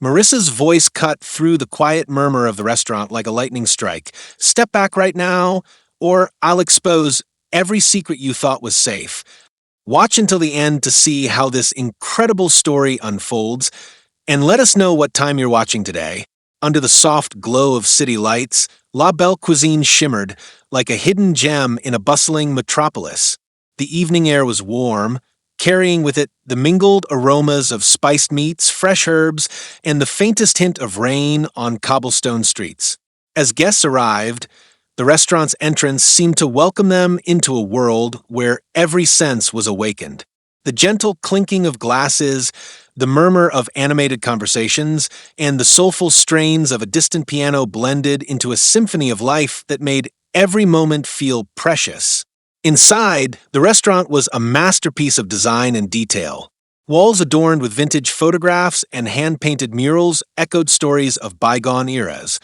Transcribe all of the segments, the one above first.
Marissa's voice cut through the quiet murmur of the restaurant like a lightning strike. Step back right now, or I'll expose every secret you thought was safe. Watch until the end to see how this incredible story unfolds, and let us know what time you're watching today. Under the soft glow of city lights, La Belle Cuisine shimmered like a hidden gem in a bustling metropolis. The evening air was warm, carrying with it the mingled aromas of spiced meats, fresh herbs, and the faintest hint of rain on cobblestone streets. As guests arrived, the restaurant's entrance seemed to welcome them into a world where every sense was awakened. The gentle clinking of glasses, the murmur of animated conversations, and the soulful strains of a distant piano blended into a symphony of life that made every moment feel precious. Inside, the restaurant was a masterpiece of design and detail. Walls adorned with vintage photographs and hand-painted murals echoed stories of bygone eras,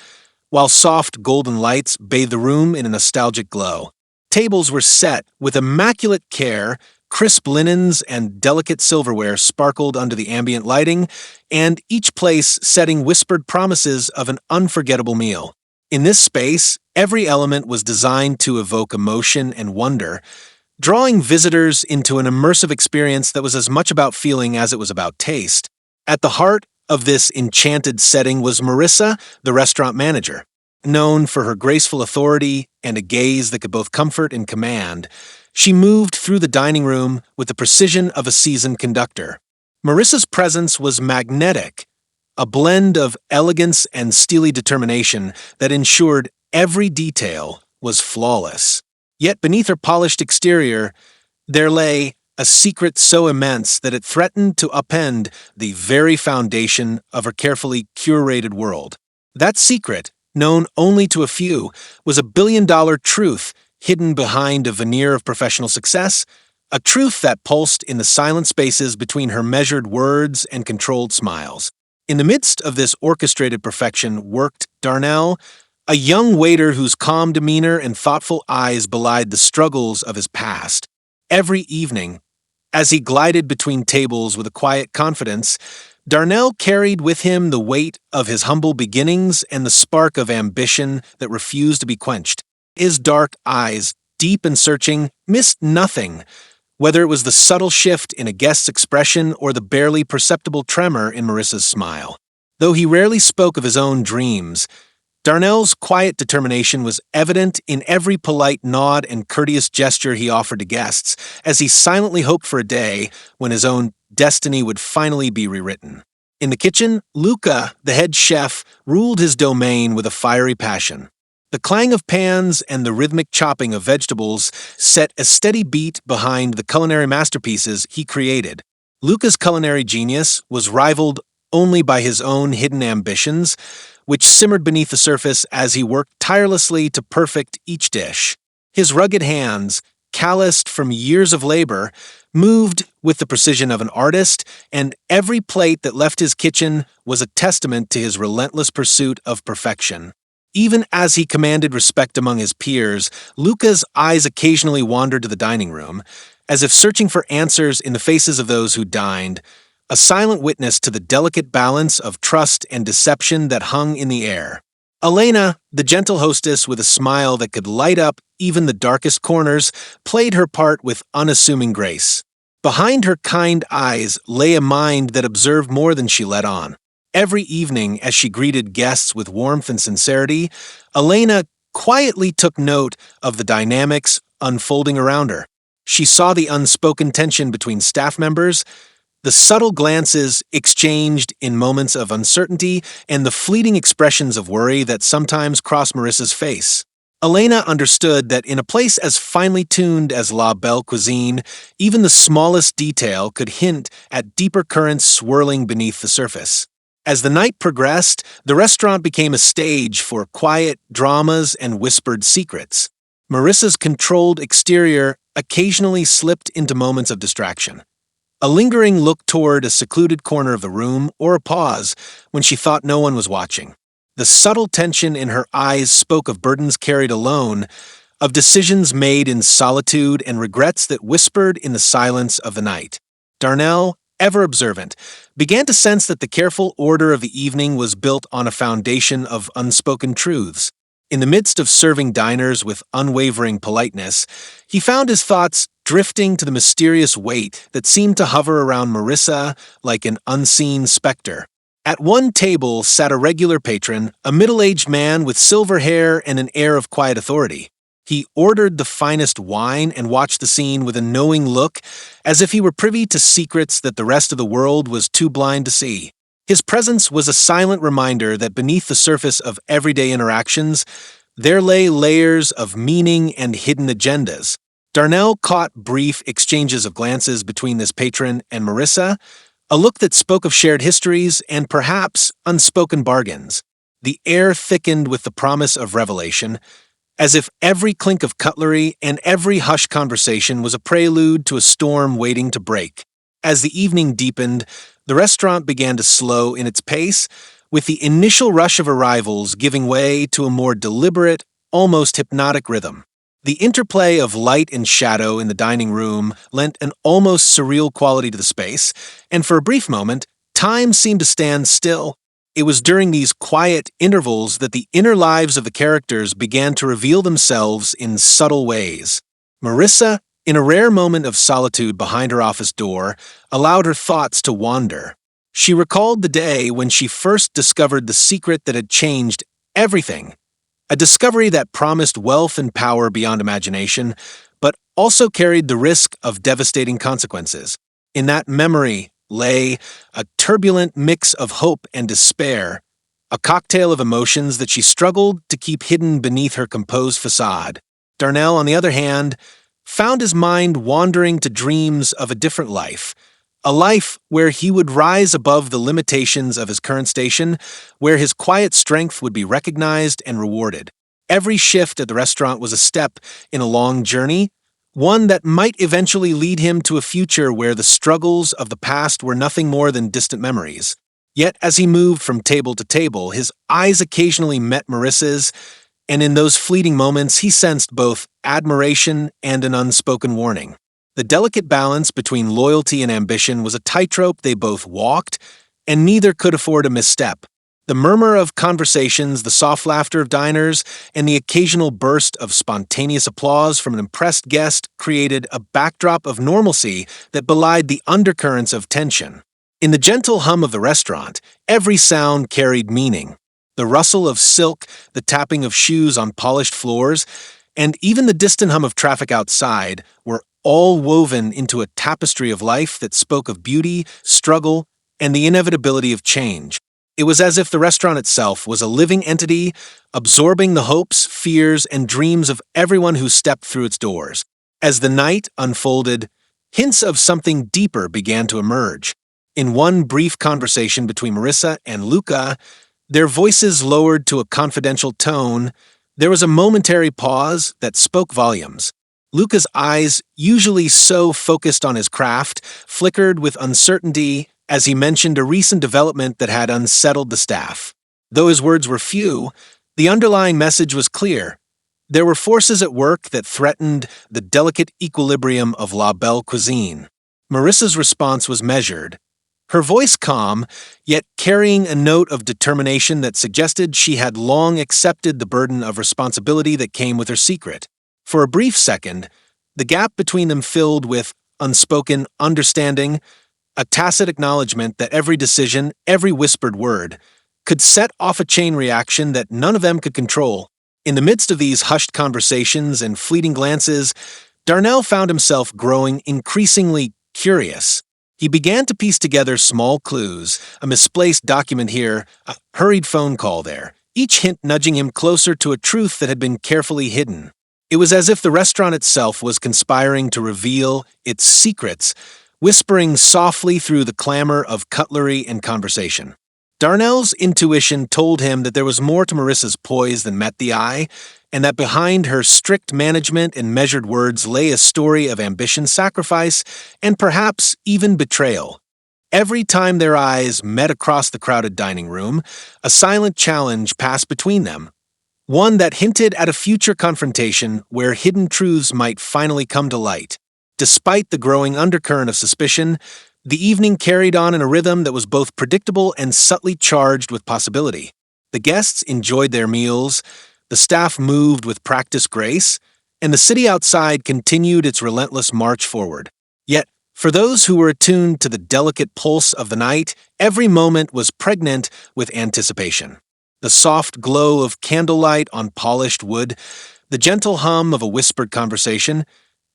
while soft golden lights bathed the room in a nostalgic glow. Tables were set with immaculate care, crisp linens and delicate silverware sparkled under the ambient lighting, and each place setting whispered promises of an unforgettable meal. In this space, every element was designed to evoke emotion and wonder, drawing visitors into an immersive experience that was as much about feeling as it was about taste. At the heart of this enchanted setting was Marissa, the restaurant manager. Known for her graceful authority and a gaze that could both comfort and command, she moved through the dining room with the precision of a seasoned conductor. Marissa's presence was magnetic, a blend of elegance and steely determination that ensured every detail was flawless. Yet beneath her polished exterior, there lay a secret so immense that it threatened to upend the very foundation of her carefully curated world. That secret, known only to a few, was a billion-dollar truth hidden behind a veneer of professional success, a truth that pulsed in the silent spaces between her measured words and controlled smiles. In the midst of this orchestrated perfection worked Darnell, a young waiter whose calm demeanor and thoughtful eyes belied the struggles of his past. Every evening, as he glided between tables with a quiet confidence, Darnell carried with him the weight of his humble beginnings and the spark of ambition that refused to be quenched. His dark eyes, deep and searching, missed nothing, whether it was the subtle shift in a guest's expression or the barely perceptible tremor in Marissa's smile. Though he rarely spoke of his own dreams, Darnell's quiet determination was evident in every polite nod and courteous gesture he offered to guests, as he silently hoped for a day when his own destiny would finally be rewritten. In the kitchen, Luca, the head chef, ruled his domain with a fiery passion. The clang of pans and the rhythmic chopping of vegetables set a steady beat behind the culinary masterpieces he created. Luca's culinary genius was rivaled only by his own hidden ambitions, which simmered beneath the surface as he worked tirelessly to perfect each dish. His rugged hands, calloused from years of labor, moved with the precision of an artist, and every plate that left his kitchen was a testament to his relentless pursuit of perfection. Even as he commanded respect among his peers, Luca's eyes occasionally wandered to the dining room, as if searching for answers in the faces of those who dined, a silent witness to the delicate balance of trust and deception that hung in the air. Elena, the gentle hostess with a smile that could light up even the darkest corners, played her part with unassuming grace. Behind her kind eyes lay a mind that observed more than she let on. Every evening, as she greeted guests with warmth and sincerity, Elena quietly took note of the dynamics unfolding around her. She saw the unspoken tension between staff members, the subtle glances exchanged in moments of uncertainty, and the fleeting expressions of worry that sometimes crossed Marissa's face. Elena understood that in a place as finely tuned as La Belle Cuisine, even the smallest detail could hint at deeper currents swirling beneath the surface. As the night progressed, the restaurant became a stage for quiet dramas and whispered secrets. Marissa's controlled exterior occasionally slipped into moments of distraction. A lingering look toward a secluded corner of the room, or a pause when she thought no one was watching. The subtle tension in her eyes spoke of burdens carried alone, of decisions made in solitude and regrets that whispered in the silence of the night. Darnell, ever observant, began to sense that the careful order of the evening was built on a foundation of unspoken truths. In the midst of serving diners with unwavering politeness, he found his thoughts drifting to the mysterious weight that seemed to hover around Marissa like an unseen specter. At one table sat a regular patron, a middle-aged man with silver hair and an air of quiet authority. He ordered the finest wine and watched the scene with a knowing look, as if he were privy to secrets that the rest of the world was too blind to see. His presence was a silent reminder that beneath the surface of everyday interactions, there lay layers of meaning and hidden agendas. Darnell caught brief exchanges of glances between this patron and Marissa, a look that spoke of shared histories and perhaps unspoken bargains. The air thickened with the promise of revelation, as if every clink of cutlery and every hushed conversation was a prelude to a storm waiting to break. As the evening deepened, the restaurant began to slow in its pace, with the initial rush of arrivals giving way to a more deliberate, almost hypnotic rhythm. The interplay of light and shadow in the dining room lent an almost surreal quality to the space, and for a brief moment, time seemed to stand still. It was during these quiet intervals that the inner lives of the characters began to reveal themselves in subtle ways. Marissa, in a rare moment of solitude behind her office door, allowed her thoughts to wander. She recalled the day when she first discovered the secret that had changed everything. A discovery that promised wealth and power beyond imagination, but also carried the risk of devastating consequences. In that memory lay a turbulent mix of hope and despair, a cocktail of emotions that she struggled to keep hidden beneath her composed facade. Darnell, on the other hand, found his mind wandering to dreams of a different life, a life where he would rise above the limitations of his current station, where his quiet strength would be recognized and rewarded. Every shift at the restaurant was a step in a long journey, one that might eventually lead him to a future where the struggles of the past were nothing more than distant memories. Yet as he moved from table to table, his eyes occasionally met Marissa's, and in those fleeting moments he sensed both admiration and an unspoken warning. The delicate balance between loyalty and ambition was a tightrope they both walked, and neither could afford a misstep. The murmur of conversations, the soft laughter of diners, and the occasional burst of spontaneous applause from an impressed guest created a backdrop of normalcy that belied the undercurrents of tension. In the gentle hum of the restaurant, every sound carried meaning. The rustle of silk, the tapping of shoes on polished floors, and even the distant hum of traffic outside were all woven into a tapestry of life that spoke of beauty, struggle, and the inevitability of change. It was as if the restaurant itself was a living entity, absorbing the hopes, fears, and dreams of everyone who stepped through its doors. As the night unfolded, hints of something deeper began to emerge. In one brief conversation between Marissa and Luca, their voices lowered to a confidential tone. There was a momentary pause that spoke volumes. Luca's eyes, usually so focused on his craft, flickered with uncertainty as he mentioned a recent development that had unsettled the staff. Though his words were few, the underlying message was clear. There were forces at work that threatened the delicate equilibrium of La Belle cuisine. Marissa's response was measured, her voice calm, yet carrying a note of determination that suggested she had long accepted the burden of responsibility that came with her secret. For a brief second, the gap between them filled with unspoken understanding, a tacit acknowledgement that every decision, every whispered word, could set off a chain reaction that none of them could control. In the midst of these hushed conversations and fleeting glances, Darnell found himself growing increasingly curious. He began to piece together small clues, a misplaced document here, a hurried phone call there, each hint nudging him closer to a truth that had been carefully hidden. It was as if the restaurant itself was conspiring to reveal its secrets, whispering softly through the clamor of cutlery and conversation. Darnell's intuition told him that there was more to Marissa's poise than met the eye, and that behind her strict management and measured words lay a story of ambition, sacrifice, and perhaps even betrayal. Every time their eyes met across the crowded dining room, a silent challenge passed between them, one that hinted at a future confrontation where hidden truths might finally come to light. Despite the growing undercurrent of suspicion, The evening carried on in a rhythm that was both predictable and subtly charged with possibility. The guests enjoyed their meals, the staff moved with practiced grace, and the city outside continued its relentless march forward. Yet, for those who were attuned to the delicate pulse of the night, every moment was pregnant with anticipation. The soft glow of candlelight on polished wood, the gentle hum of a whispered conversation,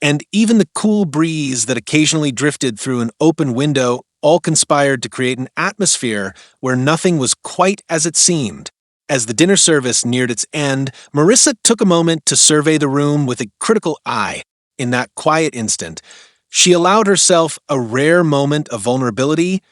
and even the cool breeze that occasionally drifted through an open window all conspired to create an atmosphere where nothing was quite as it seemed. As the dinner service neared its end, Marissa took a moment to survey the room with a critical eye. In that quiet instant, she allowed herself a rare moment of vulnerability,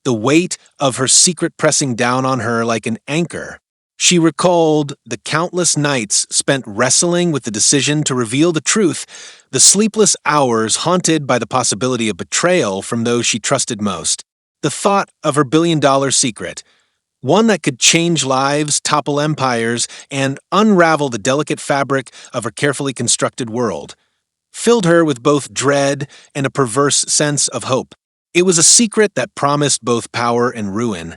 the weight of her secret pressing down on her like an anchor. She recalled the countless nights spent wrestling with the decision to reveal the truth, the sleepless hours haunted by the possibility of betrayal from those she trusted most. The thought of her billion-dollar secret, one that could change lives, topple empires, and unravel the delicate fabric of her carefully constructed world, filled her with both dread and a perverse sense of hope. It was a secret that promised both power and ruin,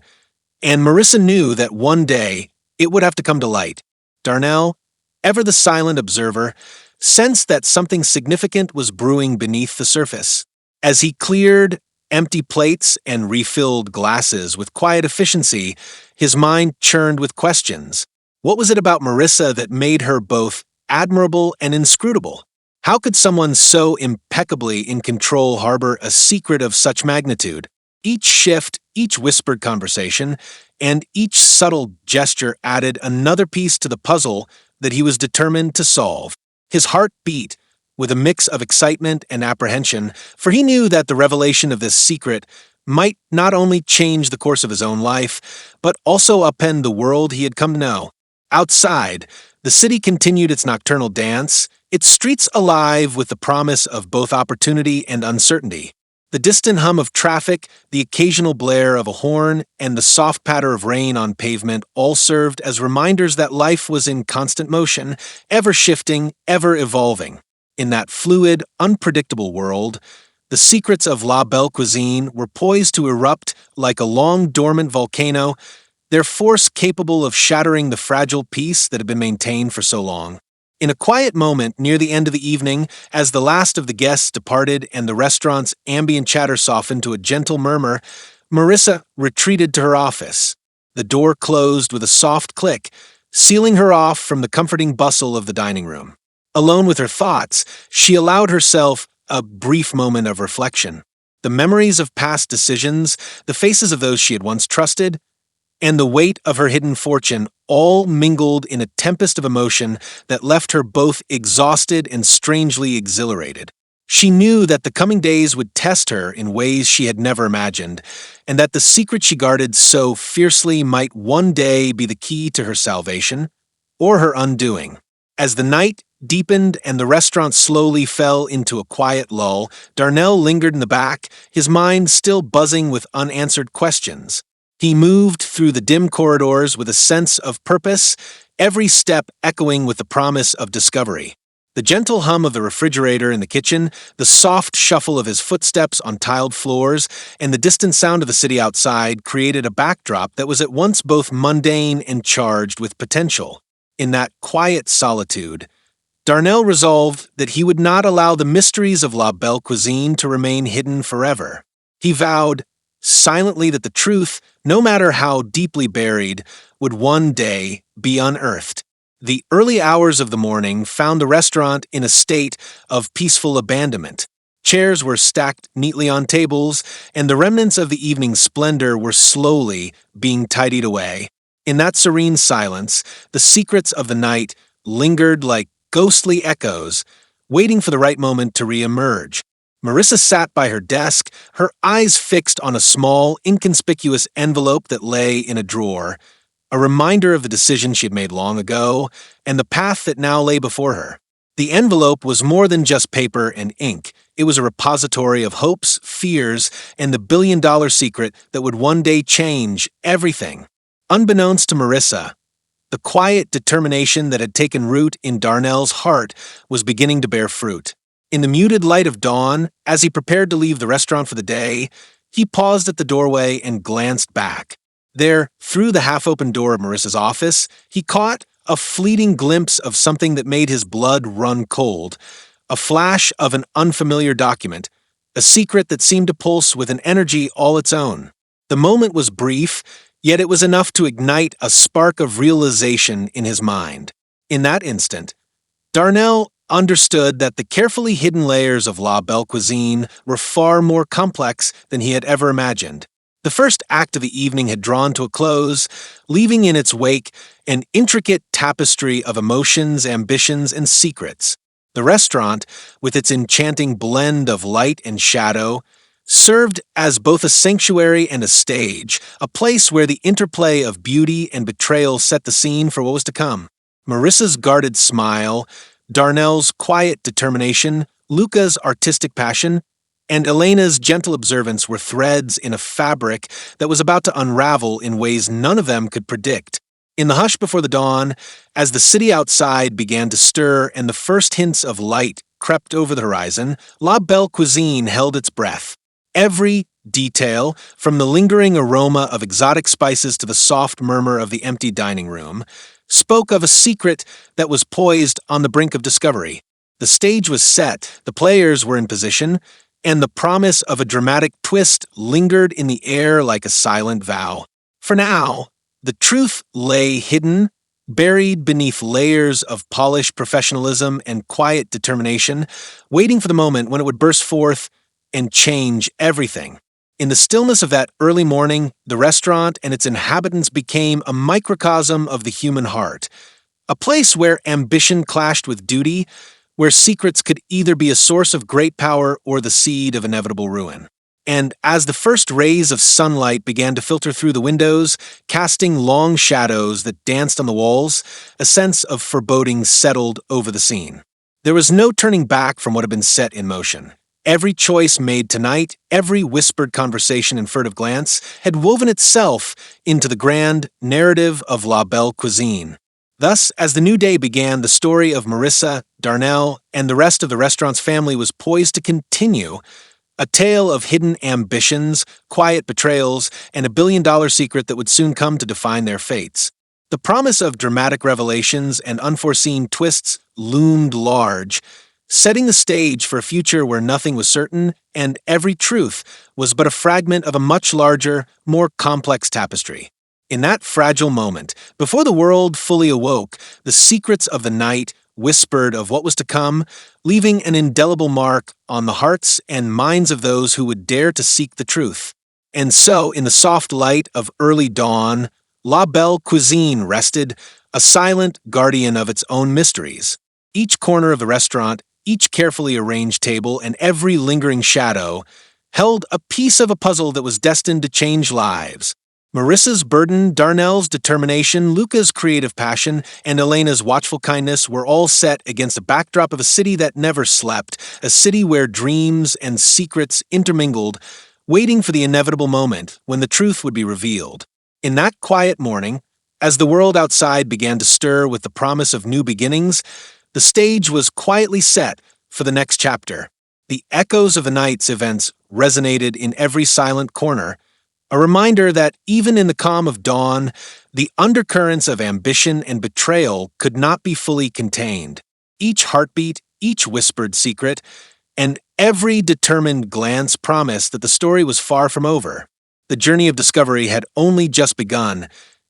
and Marissa knew that one day it would have to come to light. Darnell, ever the silent observer, sensed that something significant was brewing beneath the surface. As he cleared empty plates and refilled glasses with quiet efficiency, his mind churned with questions. What was it about Marissa that made her both admirable and inscrutable? How could someone so impeccably in control harbor a secret of such magnitude? Each shift, each whispered conversation, and each subtle gesture added another piece to the puzzle that he was determined to solve. His heart beat with a mix of excitement and apprehension, for he knew that the revelation of this secret might not only change the course of his own life, but also upend the world he had come to know. Outside, the city continued its nocturnal dance, its streets alive with the promise of both opportunity and uncertainty. The distant hum of traffic, the occasional blare of a horn, and the soft patter of rain on pavement all served as reminders that life was in constant motion, ever shifting, ever evolving. In that fluid, unpredictable world, the secrets of La Belle Cuisine were poised to erupt like a long-dormant volcano, their force capable of shattering the fragile peace that had been maintained for so long. In a quiet moment near the end of the evening, as the last of the guests departed and the restaurant's ambient chatter softened to a gentle murmur, Marissa retreated to her office. The door closed with a soft click, sealing her off from the comforting bustle of the dining room. Alone with her thoughts, she allowed herself a brief moment of reflection. The memories of past decisions, the faces of those she had once trusted, and the weight of her hidden fortune all mingled in a tempest of emotion that left her both exhausted and strangely exhilarated. She knew that the coming days would test her in ways she had never imagined, and that the secret she guarded so fiercely might one day be the key to her salvation or her undoing. As the night deepened and the restaurant slowly fell into a quiet lull, Darnell lingered in the back, his mind still buzzing with unanswered questions. He moved through the dim corridors with a sense of purpose, every step echoing with the promise of discovery. The gentle hum of the refrigerator in the kitchen, the soft shuffle of his footsteps on tiled floors, and the distant sound of the city outside created a backdrop that was at once both mundane and charged with potential. In that quiet solitude, Darnell resolved that he would not allow the mysteries of La Belle Cuisine to remain hidden forever. He vowed silently that the truth, no matter how deeply buried, would one day be unearthed. The early hours of the morning found the restaurant in a state of peaceful abandonment. Chairs were stacked neatly on tables, and the remnants of the evening's splendor were slowly being tidied away. In that serene silence, the secrets of the night lingered like ghostly echoes, waiting for the right moment to re-emerge. Marissa sat by her desk, her eyes fixed on a small, inconspicuous envelope that lay in a drawer, a reminder of the decision she had made long ago and the path that now lay before her. The envelope was more than just paper and ink. It was a repository of hopes, fears, and the billion-dollar secret that would one day change everything. Unbeknownst to Marissa, the quiet determination that had taken root in Darnell's heart was beginning to bear fruit. In the muted light of dawn, as he prepared to leave the restaurant for the day, He paused at the doorway and glanced back. There, through the half-open door of Marissa's office, he caught a fleeting glimpse of something that made his blood run cold. A flash of an unfamiliar document, a secret that seemed to pulse with an energy all its own. The moment was brief, yet it was enough to ignite a spark of realization in his mind. In that instant, Darnell understood that the carefully hidden layers of La Belle Cuisine were far more complex than he had ever imagined. The first act of the evening had drawn to a close, leaving in its wake an intricate tapestry of emotions, ambitions, and secrets. The restaurant, with its enchanting blend of light and shadow, served as both a sanctuary and a stage, a place where the interplay of beauty and betrayal set the scene for what was to come. Marissa's guarded smile, Darnell's quiet determination, Luca's artistic passion, and Elena's gentle observance were threads in a fabric that was about to unravel in ways none of them could predict. In the hush before the dawn, as the city outside began to stir and the first hints of light crept over the horizon, La Belle Cuisine held its breath. Every detail, from the lingering aroma of exotic spices to the soft murmur of the empty dining room, spoke of a secret that was poised on the brink of discovery. The stage was set, the players were in position, and the promise of a dramatic twist lingered in the air like a silent vow. For now, the truth lay hidden, buried beneath layers of polished professionalism and quiet determination, waiting for the moment when it would burst forth and change everything. In the stillness of that early morning, the restaurant and its inhabitants became a microcosm of the human heart, a place where ambition clashed with duty, where secrets could either be a source of great power or the seed of inevitable ruin. And as the first rays of sunlight began to filter through the windows, casting long shadows that danced on the walls, a sense of foreboding settled over the scene. There was no turning back from what had been set in motion. Every choice made tonight, every whispered conversation and furtive glance, had woven itself into the grand narrative of La Belle Cuisine. Thus, as the new day began, the story of Marissa, Darnell, and the rest of the restaurant's family was poised to continue, a tale of hidden ambitions, quiet betrayals, and a billion-dollar secret that would soon come to define their fates. The promise of dramatic revelations and unforeseen twists loomed large, setting the stage for a future where nothing was certain and every truth was but a fragment of a much larger, more complex tapestry. In that fragile moment, before the world fully awoke, the secrets of the night whispered of what was to come, leaving an indelible mark on the hearts and minds of those who would dare to seek the truth. And so, in the soft light of early dawn, La Belle Cuisine rested, a silent guardian of its own mysteries. Each corner of the restaurant, each carefully arranged table, and every lingering shadow held a piece of a puzzle that was destined to change lives. Marissa's burden, Darnell's determination, Luca's creative passion, and Elena's watchful kindness were all set against a backdrop of a city that never slept, a city where dreams and secrets intermingled, waiting for the inevitable moment when the truth would be revealed. In that quiet morning, as the world outside began to stir with the promise of new beginnings, the stage was quietly set for the next chapter. The echoes of the night's events resonated in every silent corner, a reminder that even in the calm of dawn, the undercurrents of ambition and betrayal could not be fully contained. Each heartbeat, each whispered secret, and every determined glance promised that the story was far from over. The journey of discovery had only just begun,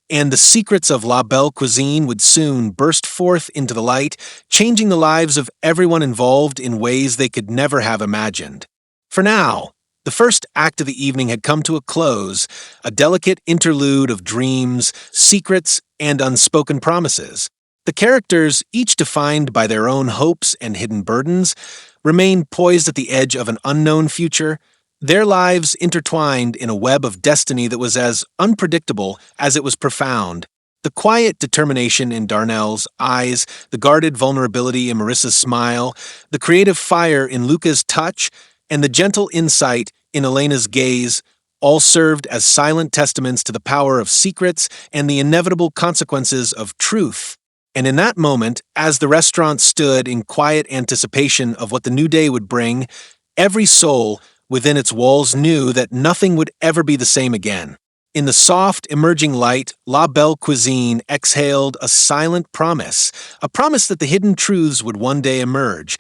and the secrets of La Belle Cuisine would soon burst forth into the light, changing the lives of everyone involved in ways they could never have imagined. For now, the first act of the evening had come to a close, a delicate interlude of dreams, secrets, and unspoken promises. The characters, each defined by their own hopes and hidden burdens, remained poised at the edge of an unknown future, their lives intertwined in a web of destiny that was as unpredictable as it was profound. The quiet determination in Darnell's eyes, the guarded vulnerability in Marissa's smile, the creative fire in Luca's touch, and the gentle insight in Elena's gaze all served as silent testaments to the power of secrets and the inevitable consequences of truth. And in that moment, as the restaurant stood in quiet anticipation of what the new day would bring, every soul within its walls knew that nothing would ever be the same again. In the soft, emerging light, La Belle Cuisine exhaled a silent promise, a promise that the hidden truths would one day emerge,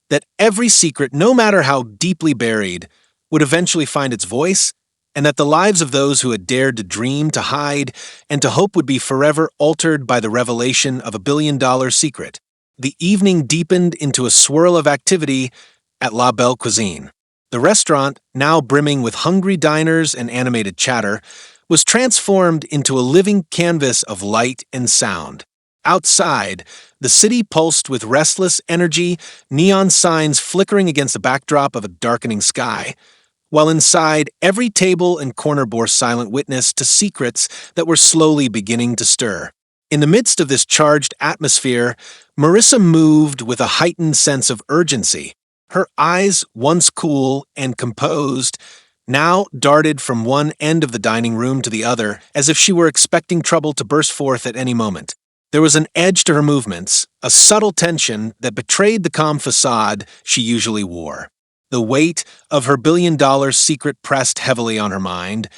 that every secret, no matter how deeply buried, would eventually find its voice, and that the lives of those who had dared to dream, to hide, and to hope would be forever altered by the revelation of $1 billion secret. The evening deepened into a swirl of activity at La Belle Cuisine. The restaurant, now brimming with hungry diners and animated chatter, was transformed into a living canvas of light and sound. Outside, the city pulsed with restless energy, neon signs flickering against the backdrop of a darkening sky, while inside, every table and corner bore silent witness to secrets that were slowly beginning to stir. In the midst of this charged atmosphere, Marissa moved with a heightened sense of urgency. Her eyes, once cool and composed, now darted from one end of the dining room to the other, as if she were expecting trouble to burst forth at any moment. There was an edge to her movements, a subtle tension that betrayed the calm facade she usually wore. The weight of her $1 billion secret pressed heavily on her mind,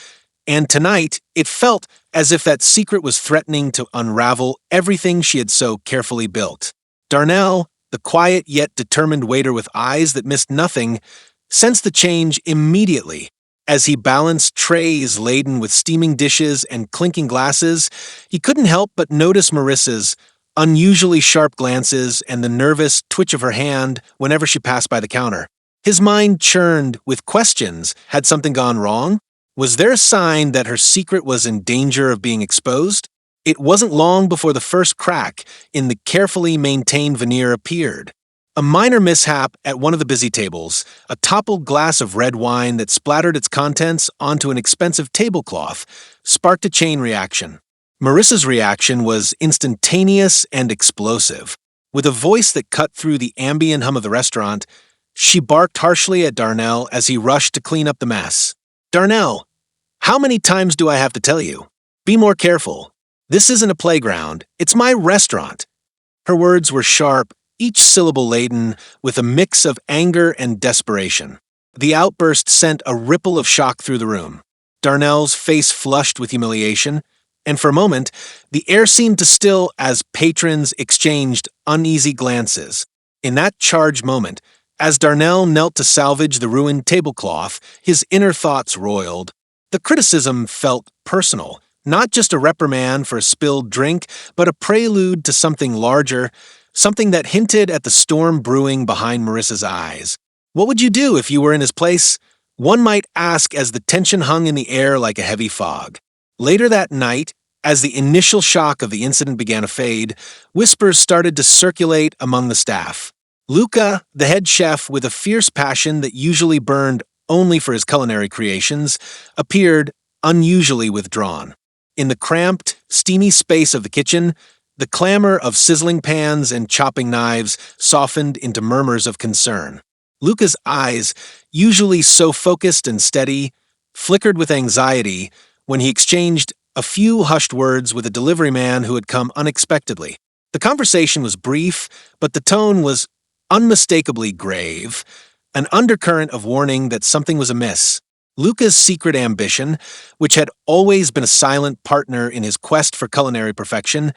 and tonight it felt as if that secret was threatening to unravel everything she had so carefully built. Darnell, the quiet yet determined waiter with eyes that missed nothing, sensed the change immediately. As he balanced trays laden with steaming dishes and clinking glasses, he couldn't help but notice Marissa's unusually sharp glances and the nervous twitch of her hand whenever she passed by the counter. His mind churned with questions. Had something gone wrong? Was there a sign that her secret was in danger of being exposed? It wasn't long before the first crack in the carefully maintained veneer appeared. A minor mishap at one of the busy tables, a toppled glass of red wine that splattered its contents onto an expensive tablecloth, sparked a chain reaction. Marissa's reaction was instantaneous and explosive. With a voice that cut through the ambient hum of the restaurant, she barked harshly at Darnell as he rushed to clean up the mess. "Darnell, how many times do I have to tell you? Be more careful. This isn't a playground. It's my restaurant." Her words were sharp, each syllable laden with a mix of anger and desperation. The outburst sent a ripple of shock through the room. Darnell's face flushed with humiliation, and for a moment, the air seemed to still as patrons exchanged uneasy glances. In that charged moment, as Darnell knelt to salvage the ruined tablecloth, his inner thoughts roiled. The criticism felt personal, not just a reprimand for a spilled drink, but a prelude to something larger, something that hinted at the storm brewing behind Marissa's eyes. What would you do if you were in his place? One might ask as the tension hung in the air like a heavy fog. Later that night, as the initial shock of the incident began to fade, whispers started to circulate among the staff. Luca, the head chef with a fierce passion that usually burned only for his culinary creations, appeared unusually withdrawn. In the cramped, steamy space of the kitchen, the clamor of sizzling pans and chopping knives softened into murmurs of concern. Luca's eyes, usually so focused and steady, flickered with anxiety when he exchanged a few hushed words with a delivery man who had come unexpectedly. The conversation was brief, but the tone was unmistakably grave, an undercurrent of warning that something was amiss. Luca's secret ambition, which had always been a silent partner in his quest for culinary perfection,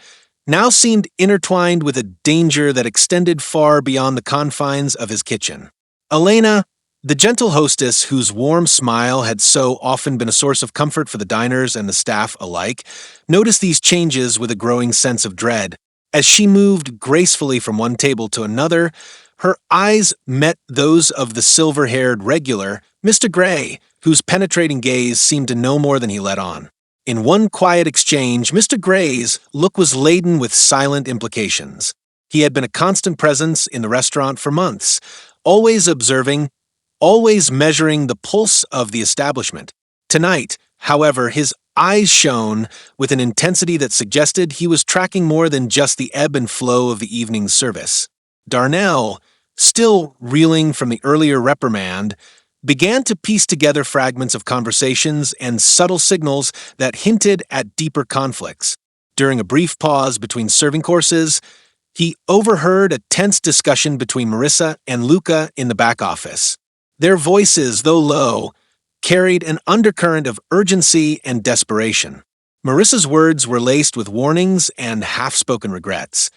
now seemed intertwined with a danger that extended far beyond the confines of his kitchen. Elena, the gentle hostess whose warm smile had so often been a source of comfort for the diners and the staff alike, noticed these changes with a growing sense of dread. As she moved gracefully from one table to another, her eyes met those of the silver-haired regular, Mr. Gray, whose penetrating gaze seemed to know more than he let on. In one quiet exchange, Mr. Gray's look was laden with silent implications. He had been a constant presence in the restaurant for months, always observing, always measuring the pulse of the establishment. Tonight, however, his eyes shone with an intensity that suggested he was tracking more than just the ebb and flow of the evening's service. Darnell, still reeling from the earlier reprimand, began to piece together fragments of conversations and subtle signals that hinted at deeper conflicts. During a brief pause between serving courses, he overheard a tense discussion between Marissa and Luca in the back office. Their voices, though low, carried an undercurrent of urgency and desperation. Marissa's words were laced with warnings and half-spoken regrets,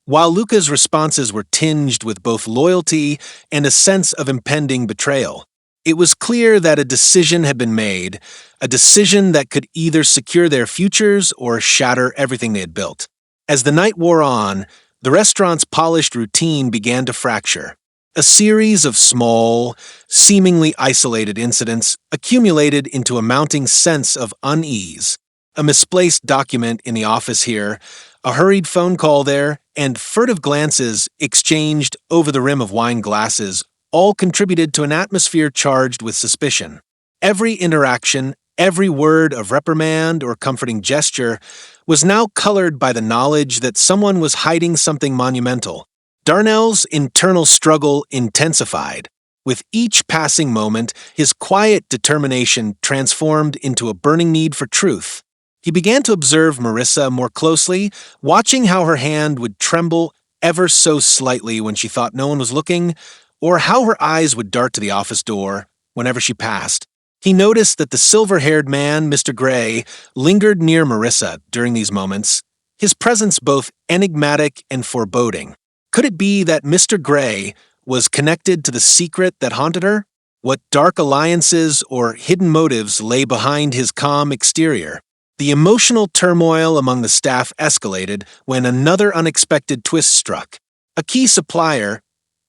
while Luca's responses were tinged with both loyalty and a sense of impending betrayal. It was clear that a decision had been made, a decision that could either secure their futures or shatter everything they had built. As the night wore on, the restaurant's polished routine began to fracture. A series of small, seemingly isolated incidents accumulated into a mounting sense of unease. A misplaced document in the office here, a hurried phone call there, and furtive glances exchanged over the rim of wine glasses all contributed to an atmosphere charged with suspicion. Every interaction, every word of reprimand or comforting gesture was now colored by the knowledge that someone was hiding something monumental. Darnell's internal struggle intensified. With each passing moment, his quiet determination transformed into a burning need for truth. He began to observe Marissa more closely, watching how her hand would tremble ever so slightly when she thought no one was looking, or how her eyes would dart to the office door whenever she passed. He noticed that the silver-haired man, Mr. Gray, lingered near Marissa during these moments, his presence both enigmatic and foreboding. Could it be that Mr. Gray was connected to the secret that haunted her? What dark alliances or hidden motives lay behind his calm exterior? The emotional turmoil among the staff escalated when another unexpected twist struck. A key supplier,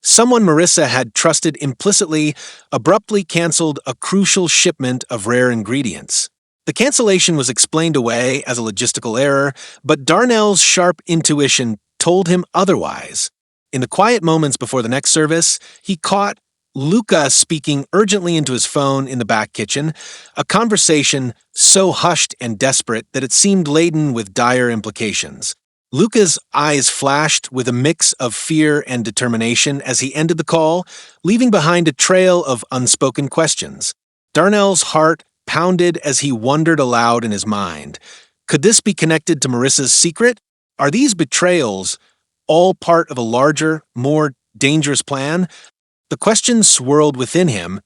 someone Marissa had trusted implicitly, abruptly canceled a crucial shipment of rare ingredients. The cancellation was explained away as a logistical error, but Darnell's sharp intuition told him otherwise. In the quiet moments before the next service, he caught Luca speaking urgently into his phone in the back kitchen, a conversation so hushed and desperate that it seemed laden with dire implications. Luca's eyes flashed with a mix of fear and determination as he ended the call, leaving behind a trail of unspoken questions. Darnell's heart pounded as he wondered aloud in his mind. Could this be connected to Marissa's secret? Are these betrayals all part of a larger, more dangerous plan? The questions swirled within him,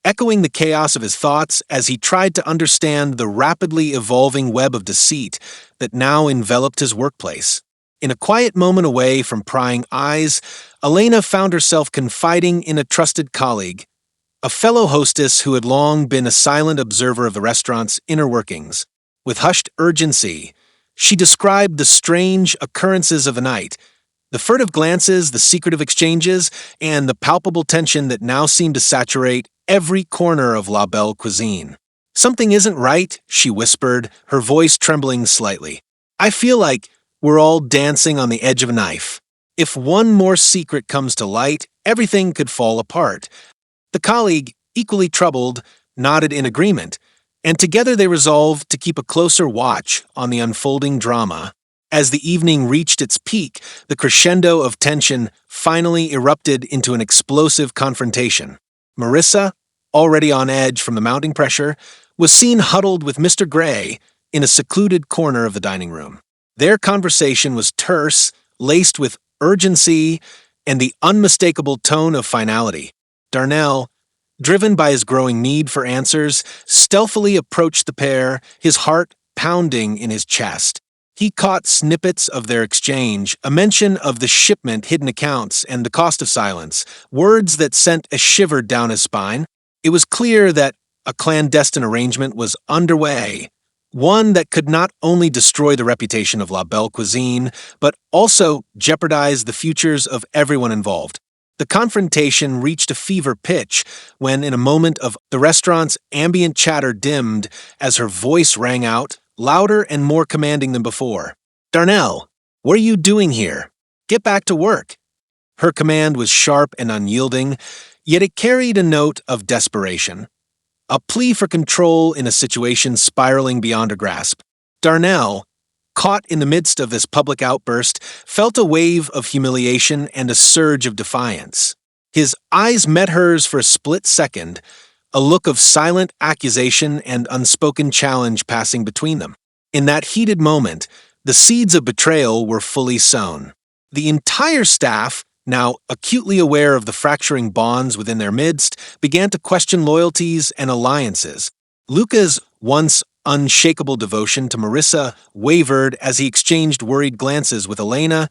echoing the chaos of his thoughts as he tried to understand the rapidly evolving web of deceit that now enveloped his workplace. In a quiet moment away from prying eyes, Elena found herself confiding in a trusted colleague, a fellow hostess who had long been a silent observer of the restaurant's inner workings. With hushed urgency, she described the strange occurrences of the night, the furtive glances, the secretive exchanges, and the palpable tension that now seemed to saturate every corner of La Belle Cuisine. "Something isn't right," she whispered, her voice trembling slightly. "I feel like we're all dancing on the edge of a knife. If one more secret comes to light, everything could fall apart." The colleague, equally troubled, nodded in agreement, and together they resolved to keep a closer watch on the unfolding drama. As the evening reached its peak, the crescendo of tension finally erupted into an explosive confrontation. Marissa, already on edge from the mounting pressure, was seen huddled with Mr. Gray in a secluded corner of the dining room. Their conversation was terse, laced with urgency, and the unmistakable tone of finality. Darnell, driven by his growing need for answers, stealthily approached the pair, his heart pounding in his chest. He caught snippets of their exchange, a mention of the shipment, hidden accounts, and the cost of silence, words that sent a shiver down his spine. It was clear that a clandestine arrangement was underway, one that could not only destroy the reputation of La Belle Cuisine, but also jeopardize the futures of everyone involved. The confrontation reached a fever pitch when, in a moment of the restaurant's ambient chatter dimmed as her voice rang out, louder and more commanding than before. "Darnell, what are you doing here? Get back to work." Her command was sharp and unyielding, yet it carried a note of desperation, a plea for control in a situation spiraling beyond her grasp. Darnell, caught in the midst of this public outburst, felt a wave of humiliation and a surge of defiance. His eyes met hers for a split second, a look of silent accusation and unspoken challenge passing between them. In that heated moment, the seeds of betrayal were fully sown. The entire staff, now acutely aware of the fracturing bonds within their midst, began to question loyalties and alliances. Luca's once unshakable devotion to Marissa wavered as he exchanged worried glances with Elena,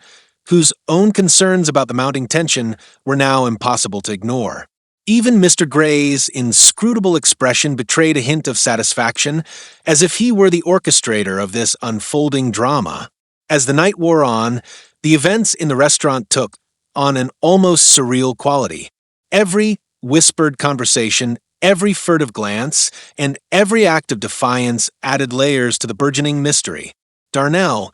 whose own concerns about the mounting tension were now impossible to ignore. Even Mr. Gray's inscrutable expression betrayed a hint of satisfaction, as if he were the orchestrator of this unfolding drama. As the night wore on, the events in the restaurant took on an almost surreal quality. Every whispered conversation, every furtive glance, and every act of defiance added layers to the burgeoning mystery. Darnell,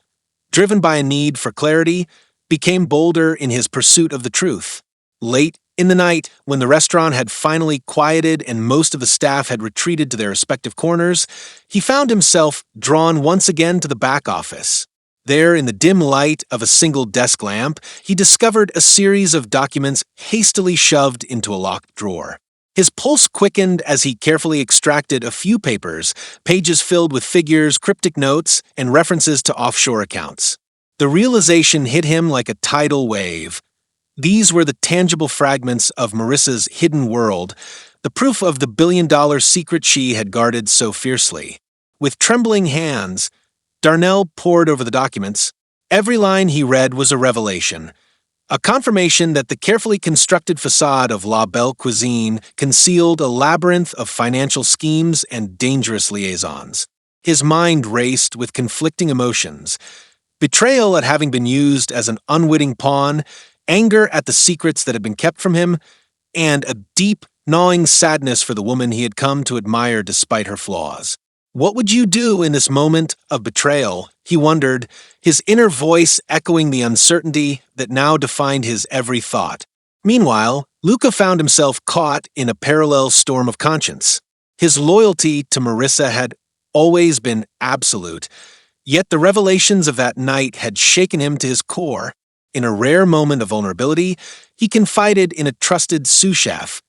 driven by a need for clarity, became bolder in his pursuit of the truth. Late in the night, when the restaurant had finally quieted and most of the staff had retreated to their respective corners, he found himself drawn once again to the back office. There, in the dim light of a single desk lamp, he discovered a series of documents hastily shoved into a locked drawer. His pulse quickened as he carefully extracted a few papers, pages filled with figures, cryptic notes, and references to offshore accounts. The realization hit him like a tidal wave. These were the tangible fragments of Marissa's hidden world, the proof of the billion-dollar secret she had guarded so fiercely. With trembling hands, Darnell pored over the documents. Every line he read was a revelation, a confirmation that the carefully constructed facade of La Belle Cuisine concealed a labyrinth of financial schemes and dangerous liaisons. His mind raced with conflicting emotions: betrayal at having been used as an unwitting pawn, anger at the secrets that had been kept from him, and a deep, gnawing sadness for the woman he had come to admire despite her flaws. What would you do in this moment of betrayal? He wondered, his inner voice echoing the uncertainty that now defined his every thought. Meanwhile, Luca found himself caught in a parallel storm of conscience. His loyalty to Marissa had always been absolute, yet the revelations of that night had shaken him to his core. In a rare moment of vulnerability, he confided in a trusted sous chef,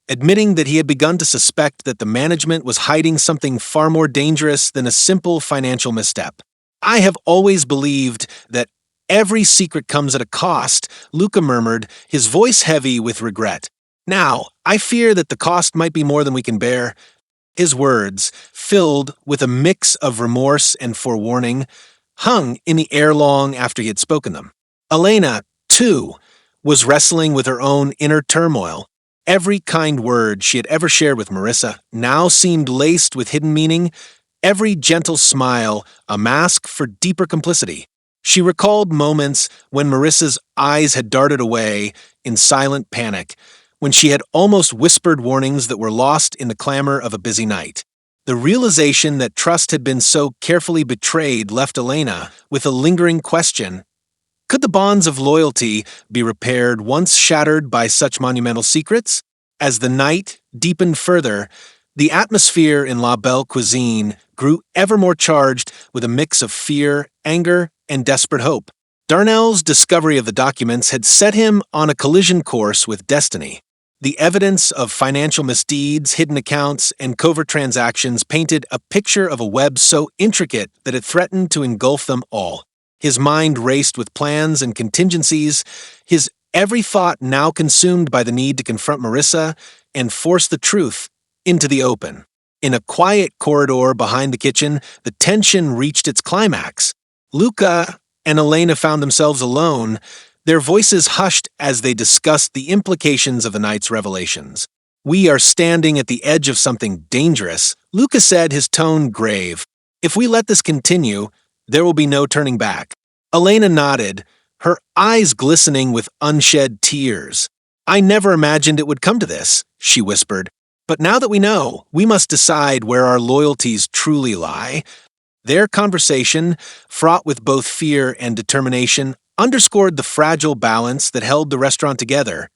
admitting that he had begun to suspect that the management was hiding something far more dangerous than a simple financial misstep. "I have always believed that every secret comes at a cost," Luca murmured, his voice heavy with regret. "Now, I fear that the cost might be more than we can bear." His words, filled with a mix of remorse and forewarning, hung in the air long after he had spoken them. Elena, too, was wrestling with her own inner turmoil. Every kind word she had ever shared with Marissa now seemed laced with hidden meaning, every gentle smile a mask for deeper complicity. She recalled moments when Marissa's eyes had darted away in silent panic, when she had almost whispered warnings that were lost in the clamor of a busy night. The realization that trust had been so carefully betrayed left Elena with a lingering question: could the bonds of loyalty be repaired once shattered by such monumental secrets? As the night deepened further, the atmosphere in La Belle Cuisine grew ever more charged with a mix of fear, anger, and desperate hope. Darnell's discovery of the documents had set him on a collision course with destiny. The evidence of financial misdeeds, hidden accounts, and covert transactions painted a picture of a web so intricate that it threatened to engulf them all. His mind raced with plans and contingencies, his every thought now consumed by the need to confront Marissa and force the truth into the open. In a quiet corridor behind the kitchen, the tension reached its climax. Luca and Elena found themselves alone, their voices hushed as they discussed the implications of the night's revelations. "We are standing at the edge of something dangerous," Luca said, his tone grave. "If we let this continue, there will be no turning back." Elena nodded, her eyes glistening with unshed tears. "I never imagined it would come to this," she whispered. "But now that we know, we must decide where our loyalties truly lie." Their conversation, fraught with both fear and determination, underscored the fragile balance that held the restaurant together,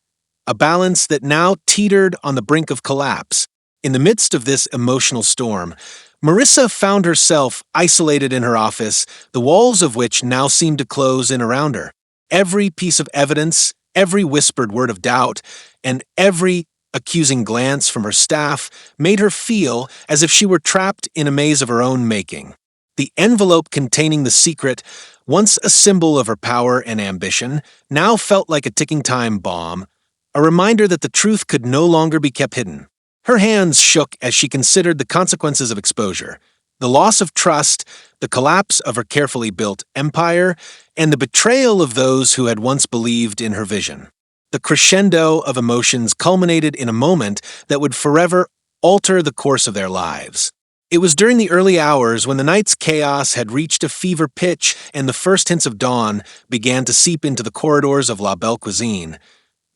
a balance that now teetered on the brink of collapse. In the midst of this emotional storm, Marissa found herself isolated in her office, the walls of which now seemed to close in around her. Every piece of evidence, every whispered word of doubt, and every accusing glance from her staff made her feel as if she were trapped in a maze of her own making. The envelope containing the secret once a symbol of her power and ambition, now felt like a ticking time bomb, a reminder that the truth could no longer be kept hidden. Her hands shook as she considered the consequences of exposure, the loss of trust, the collapse of her carefully built empire, and the betrayal of those who had once believed in her vision. The crescendo of emotions culminated in a moment that would forever alter the course of their lives. It was during the early hours when the night's chaos had reached a fever pitch and the first hints of dawn began to seep into the corridors of La Belle Cuisine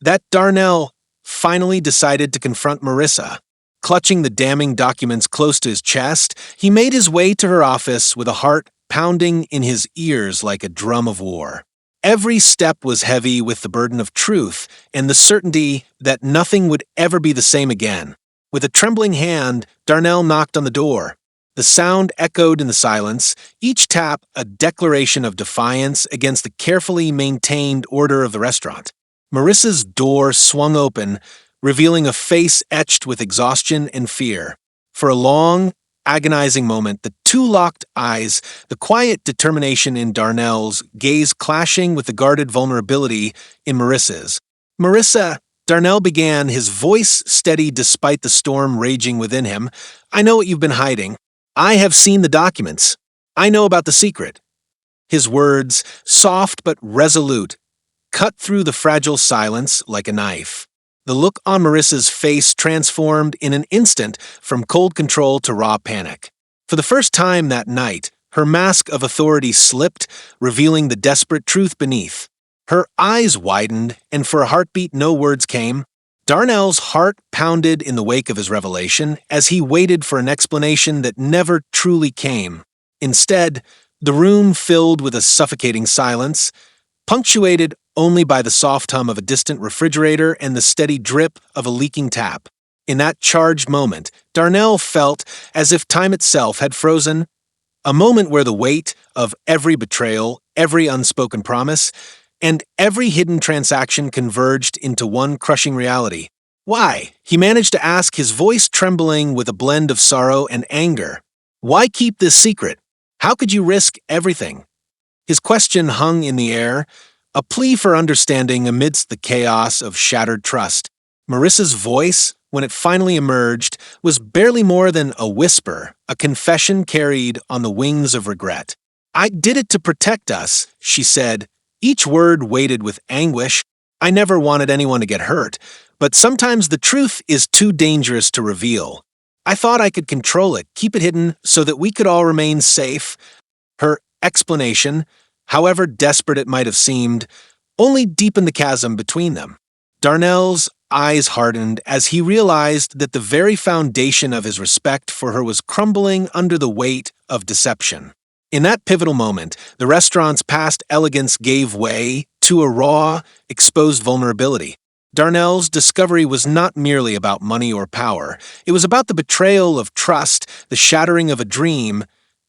that Darnell finally decided to confront Marissa. Clutching the damning documents close to his chest, he made his way to her office with a heart pounding in his ears like a drum of war. Every step was heavy with the burden of truth and the certainty that nothing would ever be the same again. With a trembling hand, Darnell knocked on the door. The sound echoed in the silence, each tap a declaration of defiance against the carefully maintained order of the restaurant. Marissa's door swung open, revealing a face etched with exhaustion and fear. For a long, agonizing moment, the two locked eyes, the quiet determination in Darnell's gaze clashing with the guarded vulnerability in Marissa's. "Marissa," Darnell began, his voice steady despite the storm raging within him, "I know what you've been hiding. I have seen the documents. I know about the secret." His words, soft but resolute, cut through the fragile silence like a knife. The look on Marissa's face transformed in an instant from cold control to raw panic. For the first time that night, her mask of authority slipped, revealing the desperate truth beneath. Her eyes widened, and for a heartbeat no words came. Darnell's heart pounded in the wake of his revelation as he waited for an explanation that never truly came. Instead, the room filled with a suffocating silence, punctuated only by the soft hum of a distant refrigerator and the steady drip of a leaking tap. In that charged moment, Darnell felt as if time itself had frozen, a moment where the weight of every betrayal, every unspoken promise, and every hidden transaction converged into one crushing reality. "Why?" he managed to ask, his voice trembling with a blend of sorrow and anger. "Why keep this secret? How could you risk everything?" His question hung in the air, a plea for understanding amidst the chaos of shattered trust. Marissa's voice, when it finally emerged, was barely more than a whisper, a confession carried on the wings of regret. "I did it to protect us," she said, each word weighted with anguish. "I never wanted anyone to get hurt, but sometimes the truth is too dangerous to reveal. I thought I could control it, keep it hidden so that we could all remain safe." Her explanation, however desperate it might have seemed, only deepened the chasm between them. Darnell's eyes hardened as he realized that the very foundation of his respect for her was crumbling under the weight of deception. In that pivotal moment, the restaurant's past elegance gave way to a raw, exposed vulnerability. Darnell's discovery was not merely about money or power. It was about the betrayal of trust, the shattering of a dream,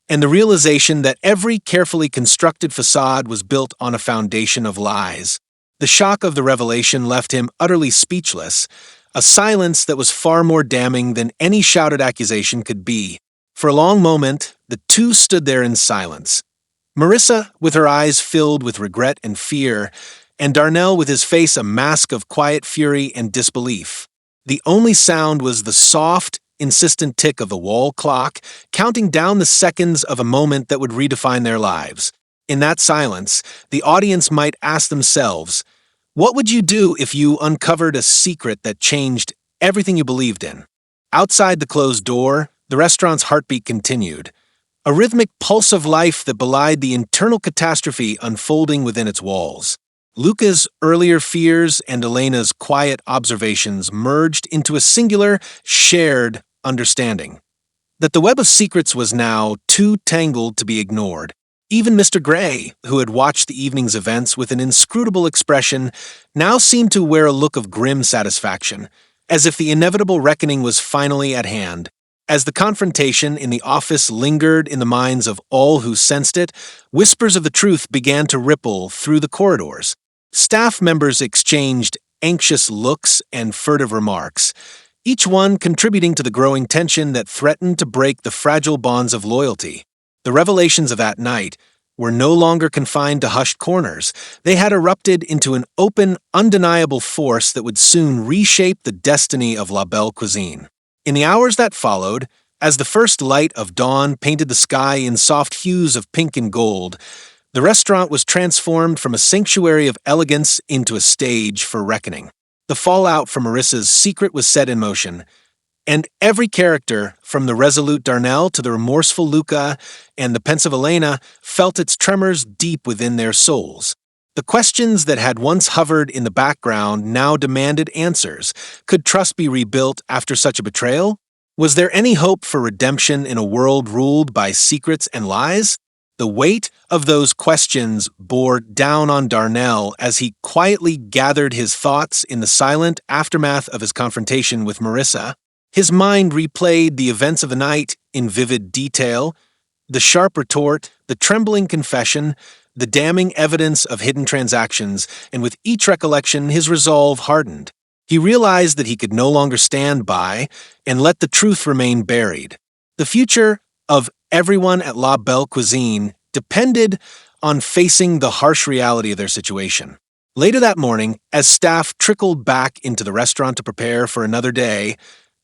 and the realization that every carefully constructed facade was built on a foundation of lies. The shock of the revelation left him utterly speechless, a silence that was far more damning than any shouted accusation could be. For a long moment, the two stood there in silence. Marissa, with her eyes filled with regret and fear, and Darnell with his face a mask of quiet fury and disbelief. The only sound was the soft, insistent tick of the wall clock, counting down the seconds of a moment that would redefine their lives. In that silence, the audience might ask themselves, what would you do if you uncovered a secret that changed everything you believed in? Outside the closed door, the restaurant's heartbeat continued, a rhythmic pulse of life that belied the internal catastrophe unfolding within its walls. Luca's earlier fears and Elena's quiet observations merged into a singular, shared understanding. That the web of secrets was now too tangled to be ignored. Even Mr. Gray, who had watched the evening's events with an inscrutable expression, now seemed to wear a look of grim satisfaction, as if the inevitable reckoning was finally at hand. As the confrontation in the office lingered in the minds of all who sensed it, whispers of the truth began to ripple through the corridors. Staff members exchanged anxious looks and furtive remarks, each one contributing to the growing tension that threatened to break the fragile bonds of loyalty. The revelations of that night were no longer confined to hushed corners. They had erupted into an open, undeniable force that would soon reshape the destiny of La Belle Cuisine. In the hours that followed, as the first light of dawn painted the sky in soft hues of pink and gold, the restaurant was transformed from a sanctuary of elegance into a stage for reckoning. The fallout from Marissa's secret was set in motion, and every character, from the resolute Darnell to the remorseful Luca and the pensive Elena, felt its tremors deep within their souls. The questions that had once hovered in the background now demanded answers. Could trust be rebuilt after such a betrayal? Was there any hope for redemption in a world ruled by secrets and lies? The weight of those questions bore down on Darnell as he quietly gathered his thoughts in the silent aftermath of his confrontation with Marissa. His mind replayed the events of the night in vivid detail, the sharp retort, the trembling confession, the damning evidence of hidden transactions, and with each recollection his resolve hardened. He realized that he could no longer stand by and let the truth remain buried. The future of everyone at La Belle Cuisine depended on facing the harsh reality of their situation. Later that morning, as staff trickled back into the restaurant to prepare for another day,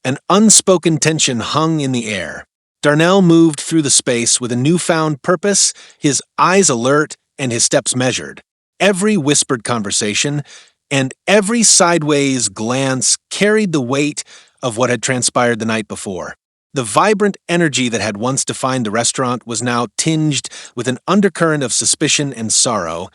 an unspoken tension hung in the air. Darnell moved through the space with a newfound purpose, his eyes alert and his steps measured. Every whispered conversation and every sideways glance carried the weight of what had transpired the night before. The vibrant energy that had once defined the restaurant was now tinged with an undercurrent of suspicion and sorrow,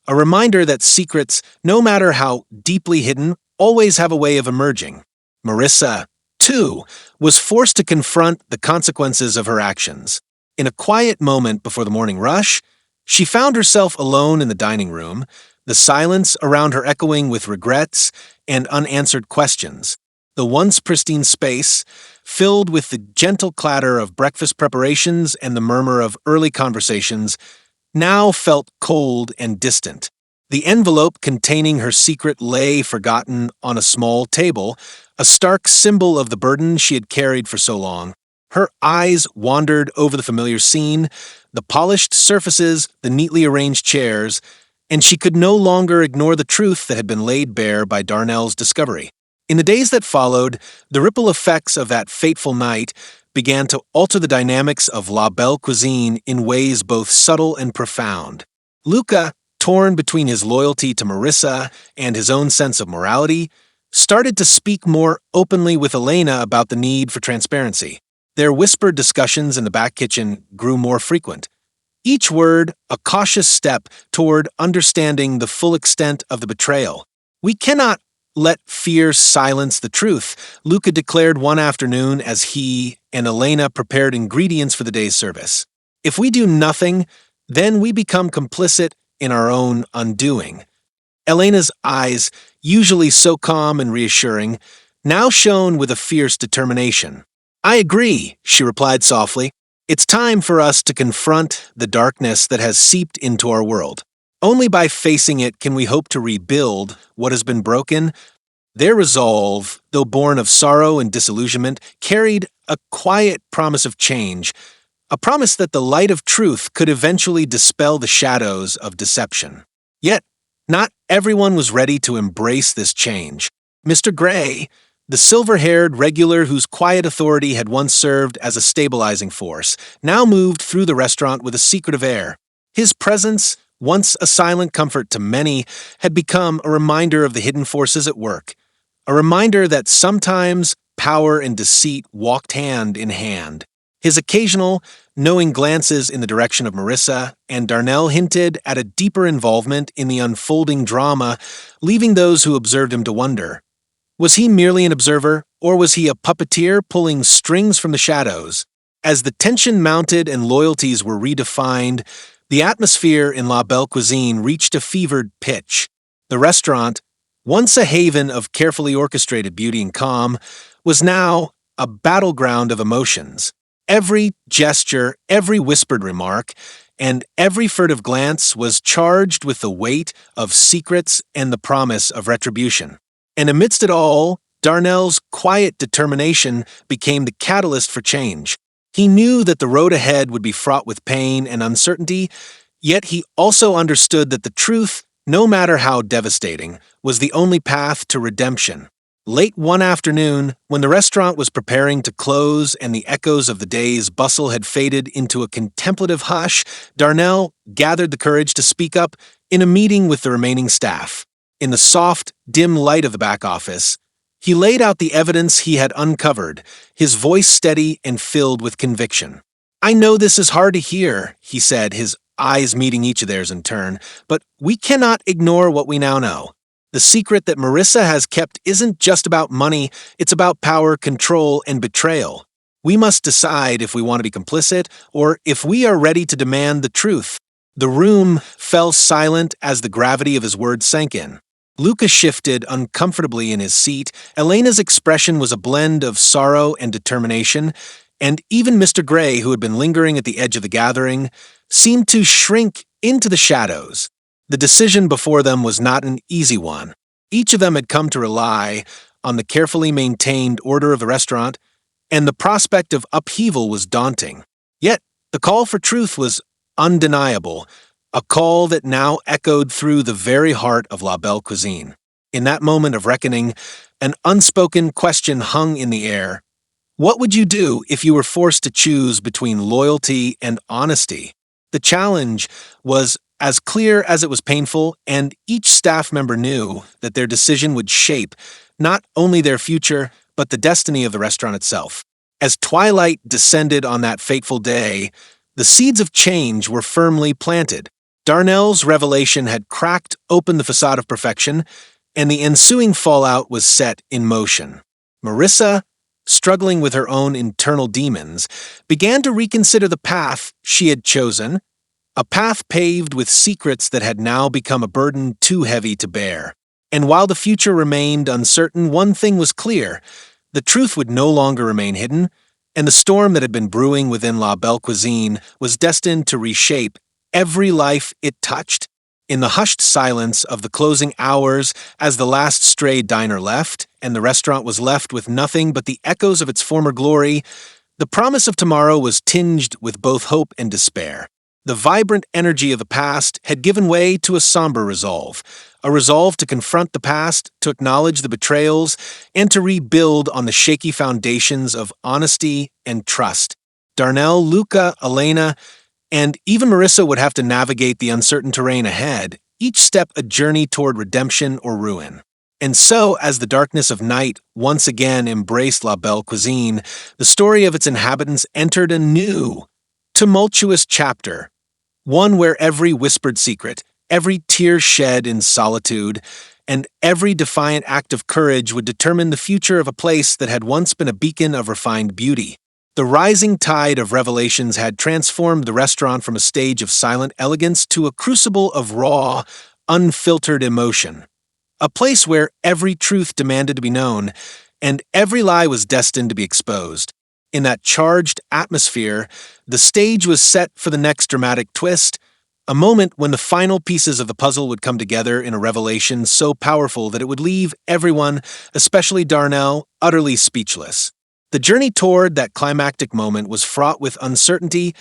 a reminder that secrets, no matter how deeply hidden, always have a way of emerging. Marissa, too, was forced to confront the consequences of her actions. In a quiet moment before the morning rush, she found herself alone in the dining room, the silence around her echoing with regrets and unanswered questions. The once pristine space, filled with the gentle clatter of breakfast preparations and the murmur of early conversations, now felt cold and distant. The envelope containing her secret lay forgotten on a small table, a stark symbol of the burden she had carried for so long. Her eyes wandered over the familiar scene, the polished surfaces, the neatly arranged chairs, and she could no longer ignore the truth that had been laid bare by Darnell's discovery. In the days that followed, the ripple effects of that fateful night began to alter the dynamics of La Belle Cuisine in ways both subtle and profound. Luca, torn between his loyalty to Marissa and his own sense of morality, started to speak more openly with Elena about the need for transparency. Their whispered discussions in the back kitchen grew more frequent. Each word a cautious step toward understanding the full extent of the betrayal. "We cannot let fear silence the truth," Luca declared one afternoon as he and Elena prepared ingredients for the day's service. "If we do nothing, then we become complicit in our own undoing." Elena's eyes, usually so calm and reassuring, now shone with a fierce determination. "I agree," she replied softly. "It's time for us to confront the darkness that has seeped into our world. Only by facing it can we hope to rebuild what has been broken." Their resolve, though born of sorrow and disillusionment, carried a quiet promise of change, a promise that the light of truth could eventually dispel the shadows of deception. Yet, not everyone was ready to embrace this change. Mr. Gray, the silver-haired regular whose quiet authority had once served as a stabilizing force, now moved through the restaurant with a secretive air. His presence, once a silent comfort to many, had become a reminder of the hidden forces at work, a reminder that sometimes power and deceit walked hand in hand. His occasional, knowing glances in the direction of Marissa and Darnell hinted at a deeper involvement in the unfolding drama, leaving those who observed him to wonder. Was he merely an observer, or was he a puppeteer pulling strings from the shadows? As the tension mounted and loyalties were redefined, the atmosphere in La Belle Cuisine reached a fevered pitch. The restaurant, once a haven of carefully orchestrated beauty and calm, was now a battleground of emotions. Every gesture, every whispered remark, and every furtive glance was charged with the weight of secrets and the promise of retribution. And amidst it all, Darnell's quiet determination became the catalyst for change. He knew that the road ahead would be fraught with pain and uncertainty, Yet he also understood that the truth, no matter how devastating, was the only path to redemption. Late one afternoon, when the restaurant was preparing to close and the echoes of the day's bustle had faded into a contemplative hush, Darnell gathered the courage to speak up in a meeting with the remaining staff. In the soft, dim light of the back office, he laid out the evidence he had uncovered, his voice steady and filled with conviction. "I know this is hard to hear," he said, his eyes meeting each of theirs in turn, "but we cannot ignore what we now know. The secret that Marissa has kept isn't just about money, it's about power, control, and betrayal. We must decide if we want to be complicit or if we are ready to demand the truth." The room fell silent as the gravity of his words sank in. Luca shifted uncomfortably in his seat. Elena's expression was a blend of sorrow and determination, and even Mr. Gray, who had been lingering at the edge of the gathering, seemed to shrink into the shadows. The decision before them was not an easy one. Each of them had come to rely on the carefully maintained order of the restaurant, and the prospect of upheaval was daunting. Yet, the call for truth was undeniable, a call that now echoed through the very heart of La Belle Cuisine. In that moment of reckoning, an unspoken question hung in the air. What would you do if you were forced to choose between loyalty and honesty? The challenge was as clear as it was painful, and each staff member knew that their decision would shape not only their future, but the destiny of the restaurant itself. As twilight descended on that fateful day, the seeds of change were firmly planted. Darnell's revelation had cracked open the facade of perfection, and the ensuing fallout was set in motion. Marissa, struggling with her own internal demons, began to reconsider the path she had chosen, a path paved with secrets that had now become a burden too heavy to bear. And while the future remained uncertain, one thing was clear: the truth would no longer remain hidden, and the storm that had been brewing within La Belle Cuisine was destined to reshape every life it touched. In the hushed silence of the closing hours, as the last stray diner left, and the restaurant was left with nothing but the echoes of its former glory, the promise of tomorrow was tinged with both hope and despair. The vibrant energy of the past had given way to a somber resolve, a resolve to confront the past, to acknowledge the betrayals, and to rebuild on the shaky foundations of honesty and trust. Darnell, Luca, Elena, and even Marissa would have to navigate the uncertain terrain ahead, each step a journey toward redemption or ruin. And so, as the darkness of night once again embraced La Belle Cuisine, the story of its inhabitants entered a new, tumultuous chapter, one where every whispered secret, every tear shed in solitude, and every defiant act of courage would determine the future of a place that had once been a beacon of refined beauty. The rising tide of revelations had transformed the restaurant from a stage of silent elegance to a crucible of raw, unfiltered emotion. A place where every truth demanded to be known, and every lie was destined to be exposed. In that charged atmosphere, the stage was set for the next dramatic twist, a moment when the final pieces of the puzzle would come together in a revelation so powerful that it would leave everyone, especially Darnell, utterly speechless. The journey toward that climactic moment was fraught with uncertainty,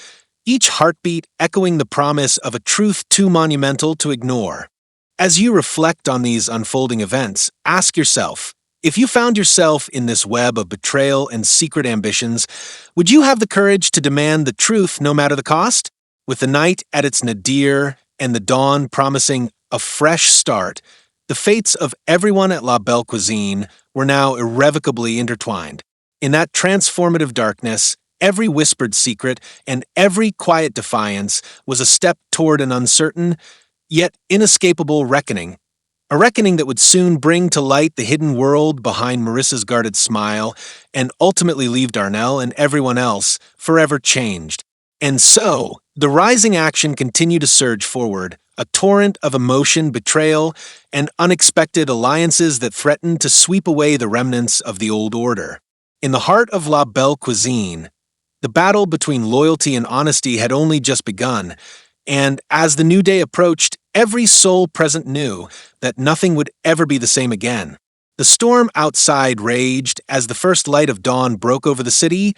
each heartbeat echoing the promise of a truth too monumental to ignore. As you reflect on these unfolding events, ask yourself, if you found yourself in this web of betrayal and secret ambitions, would you have the courage to demand the truth no matter the cost? With the night at its nadir and the dawn promising a fresh start, the fates of everyone at La Belle Cuisine were now irrevocably intertwined. In that transformative darkness, every whispered secret and every quiet defiance was a step toward an uncertain, yet inescapable reckoning. A reckoning that would soon bring to light the hidden world behind Marissa's guarded smile and ultimately leave Darnell and everyone else forever changed. And so, the rising action continued to surge forward, a torrent of emotion, betrayal, and unexpected alliances that threatened to sweep away the remnants of the old order. In the heart of La Belle Cuisine, the battle between loyalty and honesty had only just begun, and as the new day approached, every soul present knew that nothing would ever be the same again. The storm outside raged as the first light of dawn broke over the city,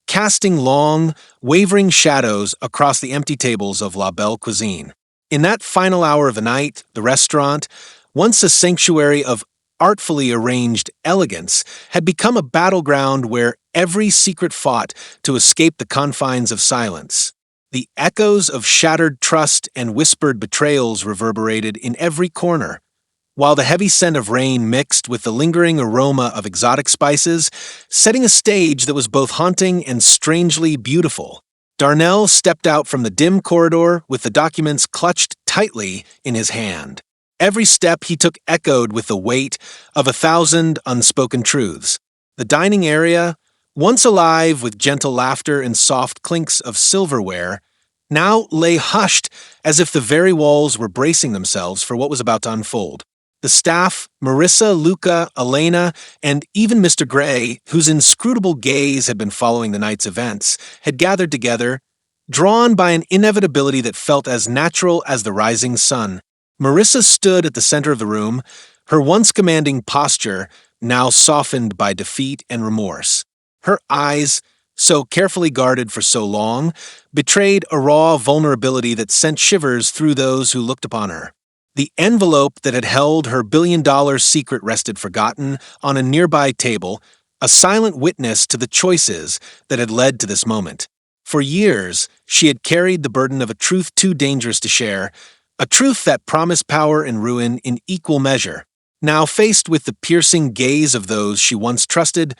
casting long, wavering shadows across the empty tables of La Belle Cuisine. In that final hour of the night, the restaurant, once a sanctuary of artfully arranged elegance, had become a battleground where every secret fought to escape the confines of silence. The echoes of shattered trust and whispered betrayals reverberated in every corner, while the heavy scent of rain mixed with the lingering aroma of exotic spices, setting a stage that was both haunting and strangely beautiful. Darnell stepped out from the dim corridor with the documents clutched tightly in his hand. Every step he took echoed with the weight of 1,000 unspoken truths. The dining area, once alive with gentle laughter and soft clinks of silverware, now lay hushed as if the very walls were bracing themselves for what was about to unfold. The staff, Marissa, Luca, Elena, and even Mr. Gray, whose inscrutable gaze had been following the night's events, had gathered together, drawn by an inevitability that felt as natural as the rising sun. Marissa stood at the center of the room, her once commanding posture now softened by defeat and remorse. Her eyes, so carefully guarded for so long, betrayed a raw vulnerability that sent shivers through those who looked upon her. The envelope that had held her billion-dollar secret rested forgotten on a nearby table, a silent witness to the choices that had led to this moment. For years, she had carried the burden of a truth too dangerous to share, a truth that promised power and ruin in equal measure. Now faced with the piercing gaze of those she once trusted,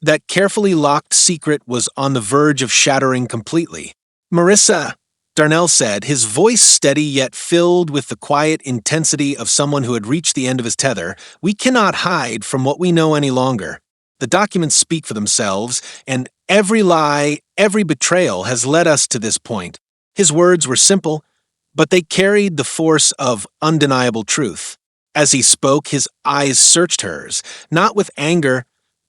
that carefully locked secret was on the verge of shattering completely. "Marissa," Darnell said, his voice steady yet filled with the quiet intensity of someone who had reached the end of his tether, "we cannot hide from what we know any longer. The documents speak for themselves, and every lie, every betrayal has led us to this point." His words were simple, but they carried the force of undeniable truth. As he spoke, his eyes searched hers, not with anger,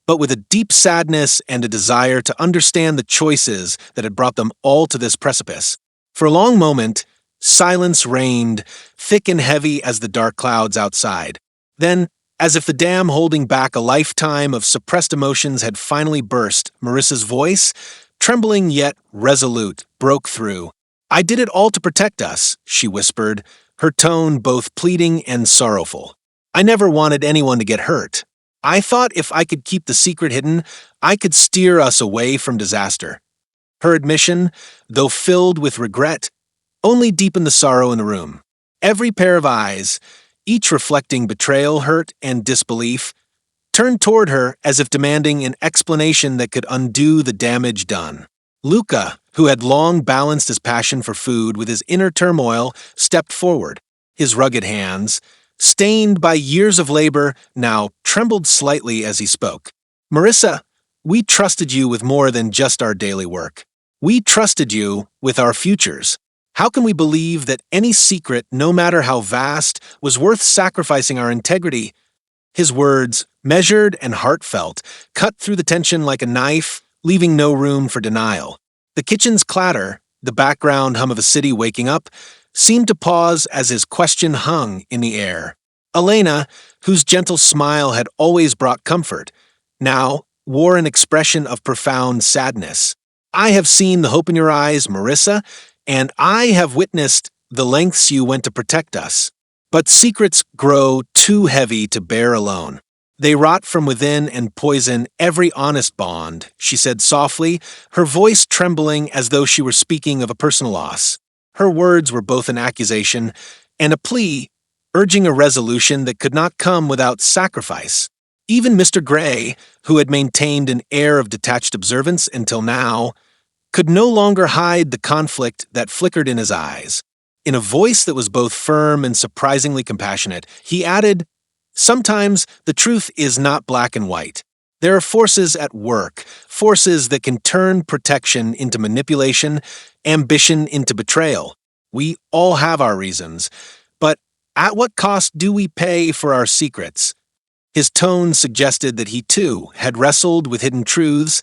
but with a deep sadness and a desire to understand the choices that had brought them all to this precipice. For a long moment, silence reigned, thick and heavy as the dark clouds outside. Then, as if the dam holding back a lifetime of suppressed emotions had finally burst, Marissa's voice, trembling yet resolute, broke through. "I did it all to protect us," she whispered, her tone both pleading and sorrowful. "I never wanted anyone to get hurt. I thought if I could keep the secret hidden, I could steer us away from disaster." Her admission, though filled with regret, only deepened the sorrow in the room. Every pair of eyes, each reflecting betrayal, hurt, and disbelief, turned toward her as if demanding an explanation that could undo the damage done. Luca, who had long balanced his passion for food with his inner turmoil, stepped forward. His rugged hands, stained by years of labor, now trembled slightly as he spoke. "Marissa, we trusted you with more than just our daily work. We trusted you with our futures. How can we believe that any secret, no matter how vast, was worth sacrificing our integrity?" His words, measured and heartfelt, cut through the tension like a knife, leaving no room for denial. The kitchen's clatter, the background hum of a city waking up, seemed to pause as his question hung in the air. Elena, whose gentle smile had always brought comfort, now wore an expression of profound sadness. "I have seen the hope in your eyes, Marissa, and I have witnessed the lengths you went to protect us. But secrets grow too heavy to bear alone. They rot from within and poison every honest bond," she said softly, her voice trembling as though she were speaking of a personal loss. Her words were both an accusation and a plea, urging a resolution that could not come without sacrifice. Even Mr. Gray, who had maintained an air of detached observance until now, could no longer hide the conflict that flickered in his eyes. In a voice that was both firm and surprisingly compassionate, he added, "Sometimes the truth is not black and white. There are forces at work, forces that can turn protection into manipulation, ambition into betrayal. We all have our reasons, but at what cost do we pay for our secrets?" His tone suggested that he, too, had wrestled with hidden truths,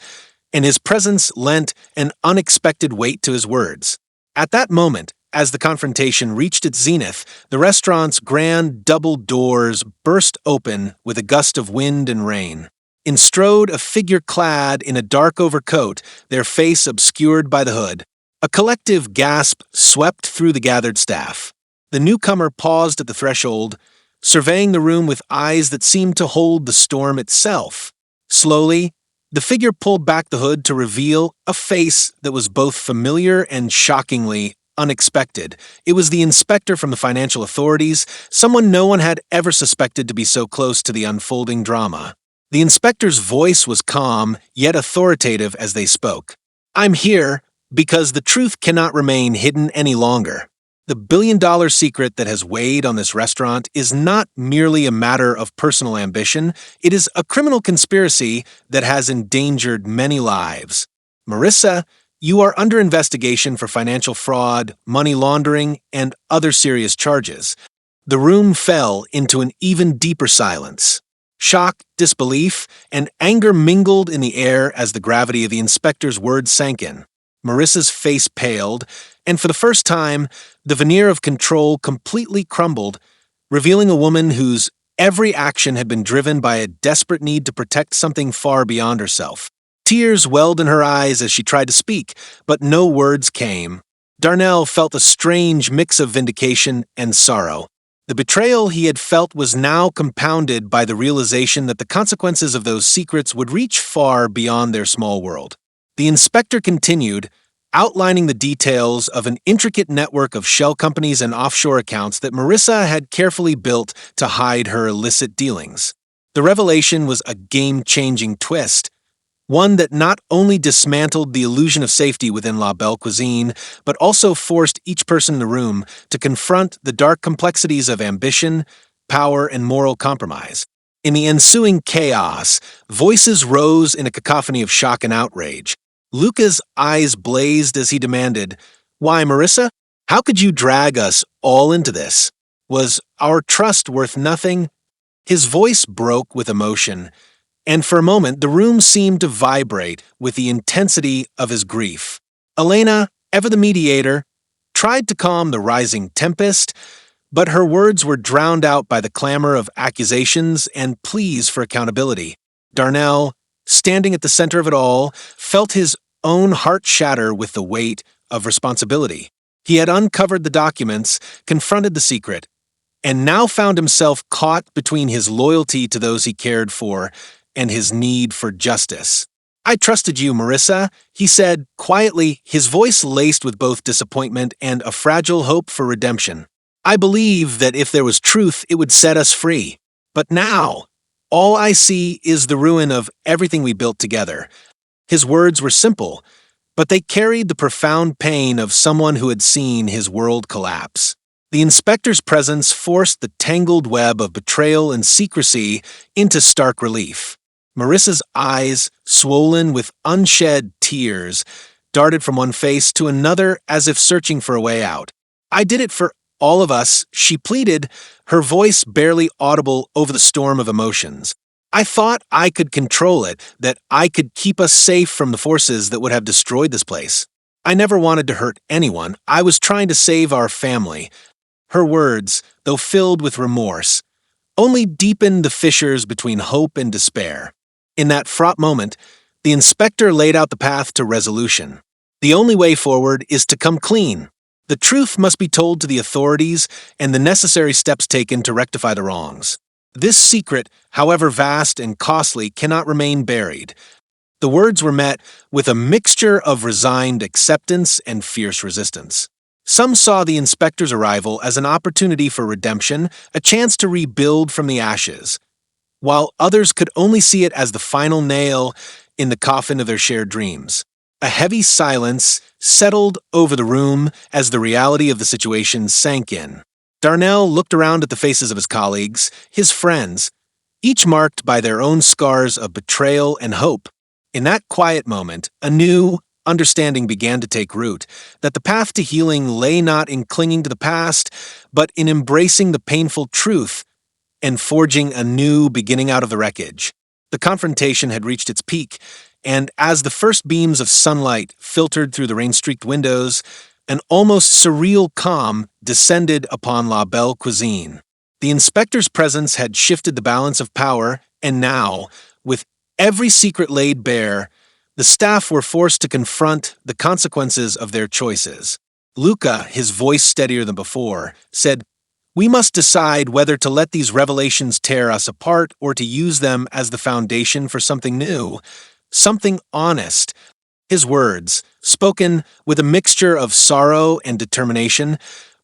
and his presence lent an unexpected weight to his words. At that moment, as the confrontation reached its zenith, the restaurant's grand double doors burst open with a gust of wind and rain. Strode a figure clad in a dark overcoat, their face obscured by the hood. A collective gasp swept through the gathered staff. The newcomer paused at the threshold, surveying the room with eyes that seemed to hold the storm itself. Slowly, the figure pulled back the hood to reveal a face that was both familiar and shockingly unexpected. It was the inspector from the financial authorities, someone no one had ever suspected to be so close to the unfolding drama. The inspector's voice was calm, yet authoritative as they spoke. "I'm here because the truth cannot remain hidden any longer. The billion-dollar secret that has weighed on this restaurant is not merely a matter of personal ambition, it is a criminal conspiracy that has endangered many lives. Marissa, you are under investigation for financial fraud, money laundering, and other serious charges." The room fell into an even deeper silence. Shock, disbelief, and anger mingled in the air as the gravity of the inspector's words sank in. Marissa's face paled, and for the first time, the veneer of control completely crumbled, revealing a woman whose every action had been driven by a desperate need to protect something far beyond herself. Tears welled in her eyes as she tried to speak, but no words came. Darnell felt a strange mix of vindication and sorrow. The betrayal he had felt was now compounded by the realization that the consequences of those secrets would reach far beyond their small world. The inspector continued, outlining the details of an intricate network of shell companies and offshore accounts that Marissa had carefully built to hide her illicit dealings. The revelation was a game-changing twist, one that not only dismantled the illusion of safety within La Belle Cuisine, but also forced each person in the room to confront the dark complexities of ambition, power, and moral compromise. In the ensuing chaos, voices rose in a cacophony of shock and outrage. Luca's eyes blazed as he demanded, "Why, Marissa? How could you drag us all into this? Was our trust worth nothing?" His voice broke with emotion, and for a moment the room seemed to vibrate with the intensity of his grief. Elena, ever the mediator, tried to calm the rising tempest, but her words were drowned out by the clamor of accusations and pleas for accountability. Darnell, standing at the center of it all, felt his own heart shatter with the weight of responsibility. He had uncovered the documents, confronted the secret, and now found himself caught between his loyalty to those he cared for and his need for justice. "I trusted you, Marissa," he said quietly, his voice laced with both disappointment and a fragile hope for redemption. "I believe that if there was truth, it would set us free. But now, all I see is the ruin of everything we built together." His words were simple, but they carried the profound pain of someone who had seen his world collapse. The inspector's presence forced the tangled web of betrayal and secrecy into stark relief. Marissa's eyes, swollen with unshed tears, darted from one face to another as if searching for a way out. "I did it for all of us," she pleaded, her voice barely audible over the storm of emotions. "I thought I could control it, that I could keep us safe from the forces that would have destroyed this place. I never wanted to hurt anyone. I was trying to save our family." Her words, though filled with remorse, only deepened the fissures between hope and despair. In that fraught moment, the inspector laid out the path to resolution. The only way forward is to come clean. The truth must be told to the authorities and the necessary steps taken to rectify the wrongs. This secret, however vast and costly, cannot remain buried. The words were met with a mixture of resigned acceptance and fierce resistance. Some saw the inspector's arrival as an opportunity for redemption, a chance to rebuild from the ashes, while others could only see it as the final nail in the coffin of their shared dreams. A heavy silence settled over the room as the reality of the situation sank in. Darnell looked around at the faces of his colleagues, his friends, each marked by their own scars of betrayal and hope. In that quiet moment, a new understanding began to take root, that the path to healing lay not in clinging to the past, but in embracing the painful truth and forging a new beginning out of the wreckage. The confrontation had reached its peak, and as the first beams of sunlight filtered through the rain-streaked windows, an almost surreal calm descended upon La Belle Cuisine. The inspector's presence had shifted the balance of power, and now, with Every secret laid bare, the staff were forced to confront the consequences of their choices. Luca, his voice steadier than before, said, "We must decide whether to let these revelations tear us apart or to use them as the foundation for something new, something honest." His words, spoken with a mixture of sorrow and determination,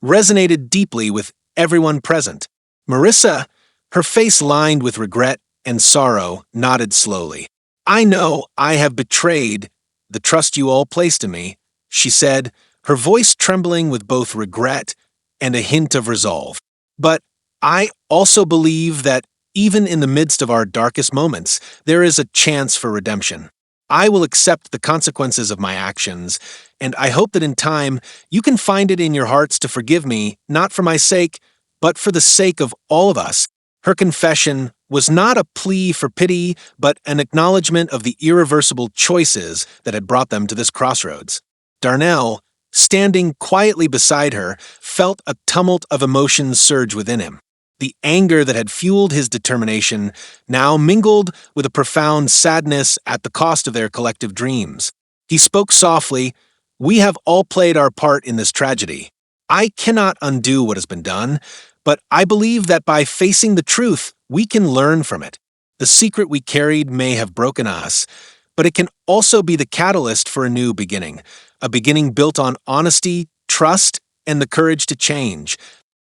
resonated deeply with everyone present. Marissa, her face lined with regret and sorrow, nodded slowly. "I know I have betrayed the trust you all placed in me," she said, her voice trembling with both regret and a hint of resolve. "But I also believe that even in the midst of our darkest moments, there is a chance for redemption. I will accept the consequences of my actions, and I hope that in time you can find it in your hearts to forgive me, not for my sake, but for the sake of all of us." Her confession was not a plea for pity, but an acknowledgement of the irreversible choices that had brought them to this crossroads. Darnell, standing quietly beside her, felt a tumult of emotions surge within him. The anger that had fueled his determination now mingled with a profound sadness at the cost of their collective dreams. He spoke softly, "We have all played our part in this tragedy. I cannot undo what has been done, but I believe that by facing the truth, we can learn from it. The secret we carried may have broken us, but it can also be the catalyst for a new beginning, a beginning built on honesty, trust, and the courage to change."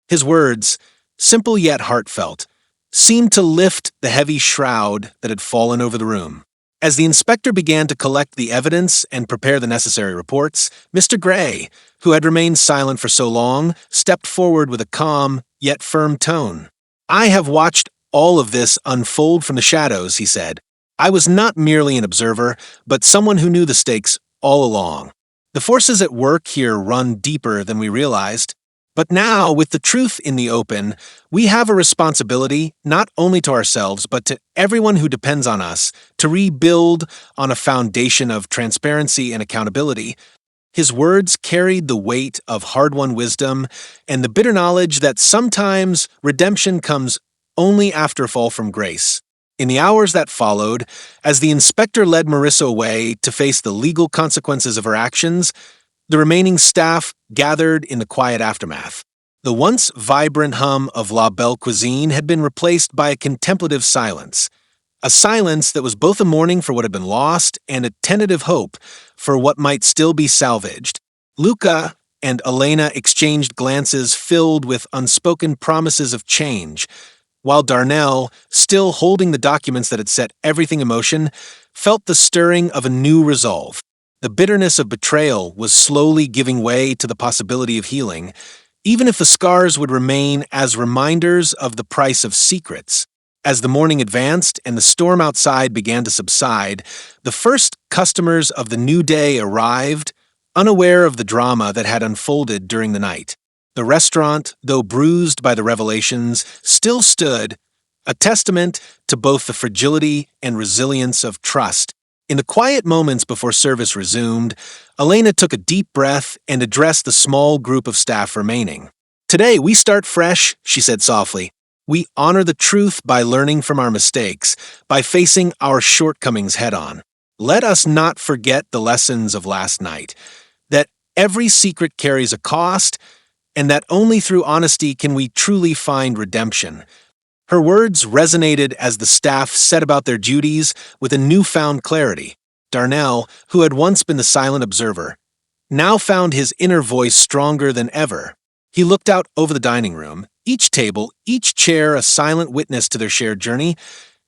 His words, simple yet heartfelt, seemed to lift the heavy shroud that had fallen over the room. As the inspector began to collect the evidence and prepare the necessary reports, Mr. Gray, who had remained silent for so long, stepped forward with a calm yet firm tone. "I have watched all of this unfold from the shadows," he said. "I was not merely an observer, but someone who knew the stakes all along. The forces at work here run deeper than we realized. But now, with the truth in the open, we have a responsibility, not only to ourselves, but to everyone who depends on us, to rebuild on a foundation of transparency and accountability." His words carried the weight of hard-won wisdom and the bitter knowledge that sometimes redemption comes only after a fall from grace. In the hours that followed, as the inspector led Marissa away to face the legal consequences of her actions, the remaining staff gathered in the quiet aftermath. The once vibrant hum of La Belle Cuisine had been replaced by a contemplative silence, a silence that was both a mourning for what had been lost and a tentative hope for what might still be salvaged. Luca and Elena exchanged glances filled with unspoken promises of change, while Darnell, still holding the documents that had set everything in motion, felt the stirring of a new resolve. The bitterness of betrayal was slowly giving way to the possibility of healing, even if the scars would remain as reminders of the price of secrets. As the morning advanced and the storm outside began to subside, the first customers of the new day arrived, unaware of the drama that had unfolded during the night. The restaurant, though bruised by the revelations, still stood, a testament to both the fragility and resilience of trust. In the quiet moments before service resumed, Elena took a deep breath and addressed the small group of staff remaining. "Today we start fresh," she said softly. "We honor the truth by learning from our mistakes, by facing our shortcomings head-on. Let us not forget the lessons of last night, that every secret carries a cost, and that only through honesty can we truly find redemption." Her words resonated as the staff set about their duties with a newfound clarity. Darnell, who had once been the silent observer, now found his inner voice stronger than ever. He looked out over the dining room, each table, each chair a silent witness to their shared journey,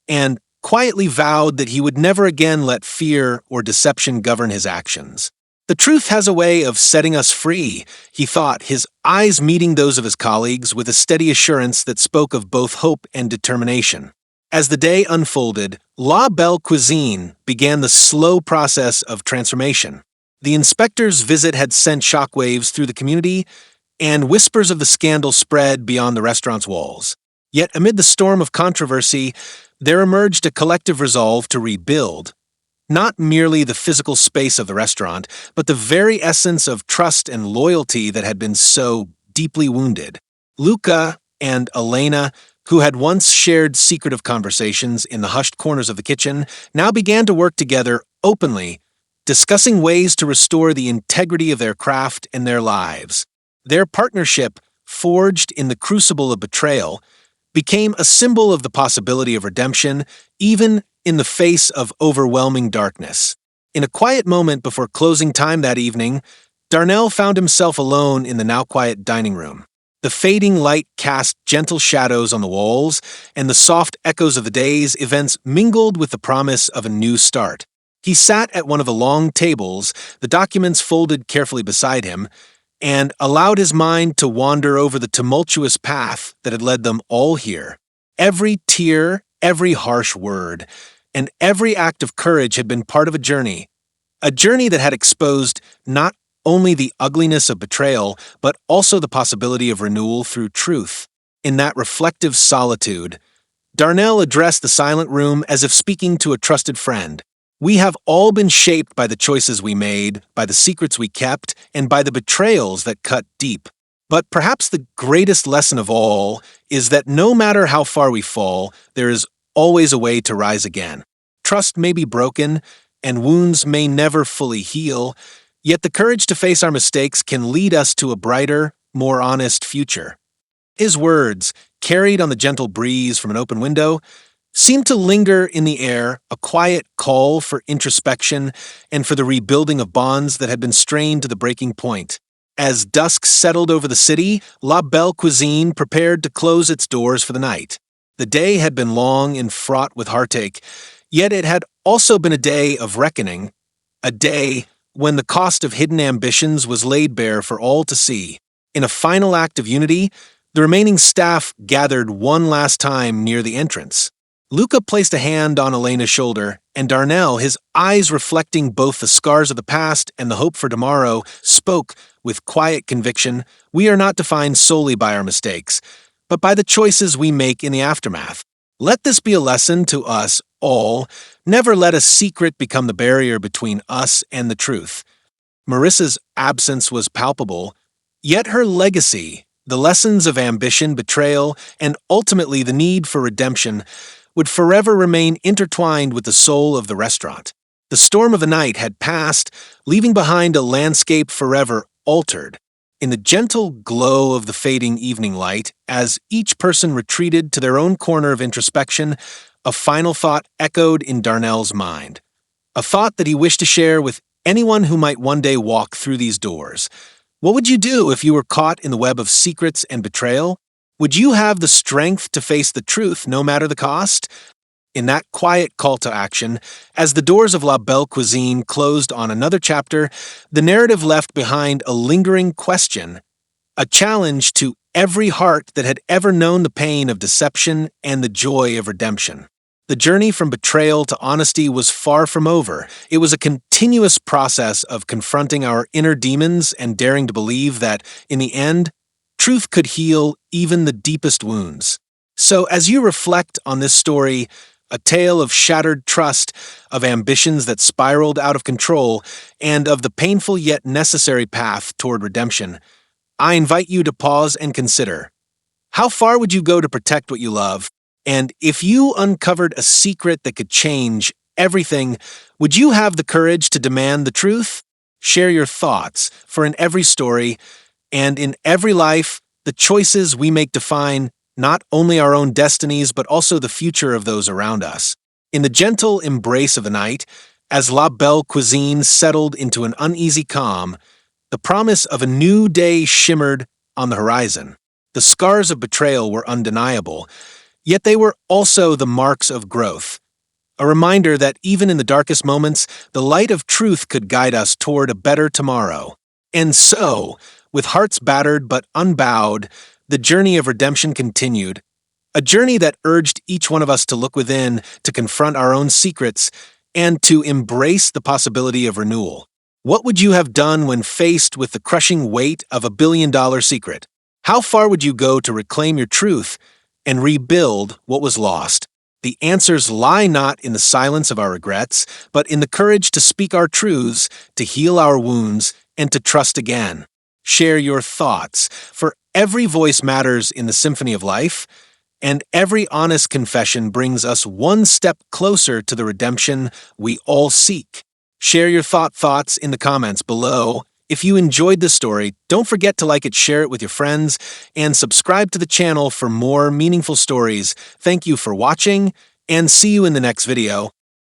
and quietly vowed that he would never again let fear or deception govern his actions. "The truth has a way of setting us free," he thought, his eyes meeting those of his colleagues with a steady assurance that spoke of both hope and determination. As the day unfolded, La Belle Cuisine began the slow process of transformation. The inspector's visit had sent shockwaves through the community, and whispers of the scandal spread beyond the restaurant's walls. Yet amid the storm of controversy, there emerged a collective resolve to rebuild. Not merely the physical space of the restaurant, but the very essence of trust and loyalty that had been so deeply wounded. Luca and Elena, who had once shared secretive conversations in the hushed corners of the kitchen, now began to work together openly, discussing ways to restore the integrity of their craft and their lives. Their partnership, forged in the crucible of betrayal, became a symbol of the possibility of redemption, even in the face of overwhelming darkness. In a quiet moment before closing time that evening, Darnell found himself alone in the now quiet dining room. The fading light cast gentle shadows on the walls, and the soft echoes of the day's events mingled with the promise of a new start. He sat at one of the long tables, the documents folded carefully beside him, and allowed his mind to wander over the tumultuous path that had led them all here. Every tear, every harsh word, and every act of courage had been part of a journey that had exposed not only the ugliness of betrayal, but also the possibility of renewal through truth. In that reflective solitude, Darnell addressed the silent room as if speaking to a trusted friend. We have all been shaped by the choices we made, by the secrets we kept, and by the betrayals that cut deep. But perhaps the greatest lesson of all is that no matter how far we fall, there is always a way to rise again. Trust may be broken, and wounds may never fully heal, yet the courage to face our mistakes can lead us to a brighter, more honest future. His words, carried on the gentle breeze from an open window, seemed to linger in the air, a quiet call for introspection and for the rebuilding of bonds that had been strained to the breaking point. As dusk settled over the city, La Belle Cuisine prepared to close its doors for the night. The day had been long and fraught with heartache, yet it had also been a day of reckoning, a day when the cost of hidden ambitions was laid bare for all to see. In a final act of unity, the remaining staff gathered one last time near the entrance. Luca placed a hand on Elena's shoulder, and Darnell, his eyes reflecting both the scars of the past and the hope for tomorrow, spoke with quiet conviction. We are not defined solely by our mistakes, but by the choices we make in the aftermath. Let this be a lesson to us all. Never let a secret become the barrier between us and the truth. Marissa's absence was palpable, yet her legacy, the lessons of ambition, betrayal, and ultimately the need for redemption, would forever remain intertwined with the soul of the restaurant. The storm of the night had passed, leaving behind a landscape forever altered. In the gentle glow of the fading evening light, as each person retreated to their own corner of introspection, a final thought echoed in Darnell's mind. A thought that he wished to share with anyone who might one day walk through these doors. What would you do if you were caught in the web of secrets and betrayal? Would you have the strength to face the truth no matter the cost? In that quiet call to action, as the doors of La Belle Cuisine closed on another chapter, the narrative left behind a lingering question, a challenge to every heart that had ever known the pain of deception and the joy of redemption. The journey from betrayal to honesty was far from over. It was a continuous process of confronting our inner demons and daring to believe that, in the end, truth could heal even the deepest wounds. So, as you reflect on this story, a tale of shattered trust, of ambitions that spiraled out of control, and of the painful yet necessary path toward redemption, I invite you to pause and consider. How far would you go to protect what you love? And if you uncovered a secret that could change everything, would you have the courage to demand the truth? Share your thoughts, for in every story, and in every life, the choices we make define not only our own destinies, but also the future of those around us. In the gentle embrace of the night, as La Belle Cuisine settled into an uneasy calm, the promise of a new day shimmered on the horizon. The scars of betrayal were undeniable, yet they were also the marks of growth. A reminder that even in the darkest moments, the light of truth could guide us toward a better tomorrow. And so, with hearts battered but unbowed, the journey of redemption continued, a journey that urged each one of us to look within, to confront our own secrets, and to embrace the possibility of renewal. What would you have done when faced with the crushing weight of $1 billion secret? How far would you go to reclaim your truth and rebuild what was lost? The answers lie not in the silence of our regrets, but in the courage to speak our truths, to heal our wounds, and to trust again. Share your thoughts, for every voice matters in the symphony of life, and every honest confession brings us one step closer to the redemption we all seek. Share your thoughts in the comments below. If you enjoyed this story, don't forget to like it, share it with your friends, and subscribe to the channel for more meaningful stories. Thank you for watching, and see you in the next video.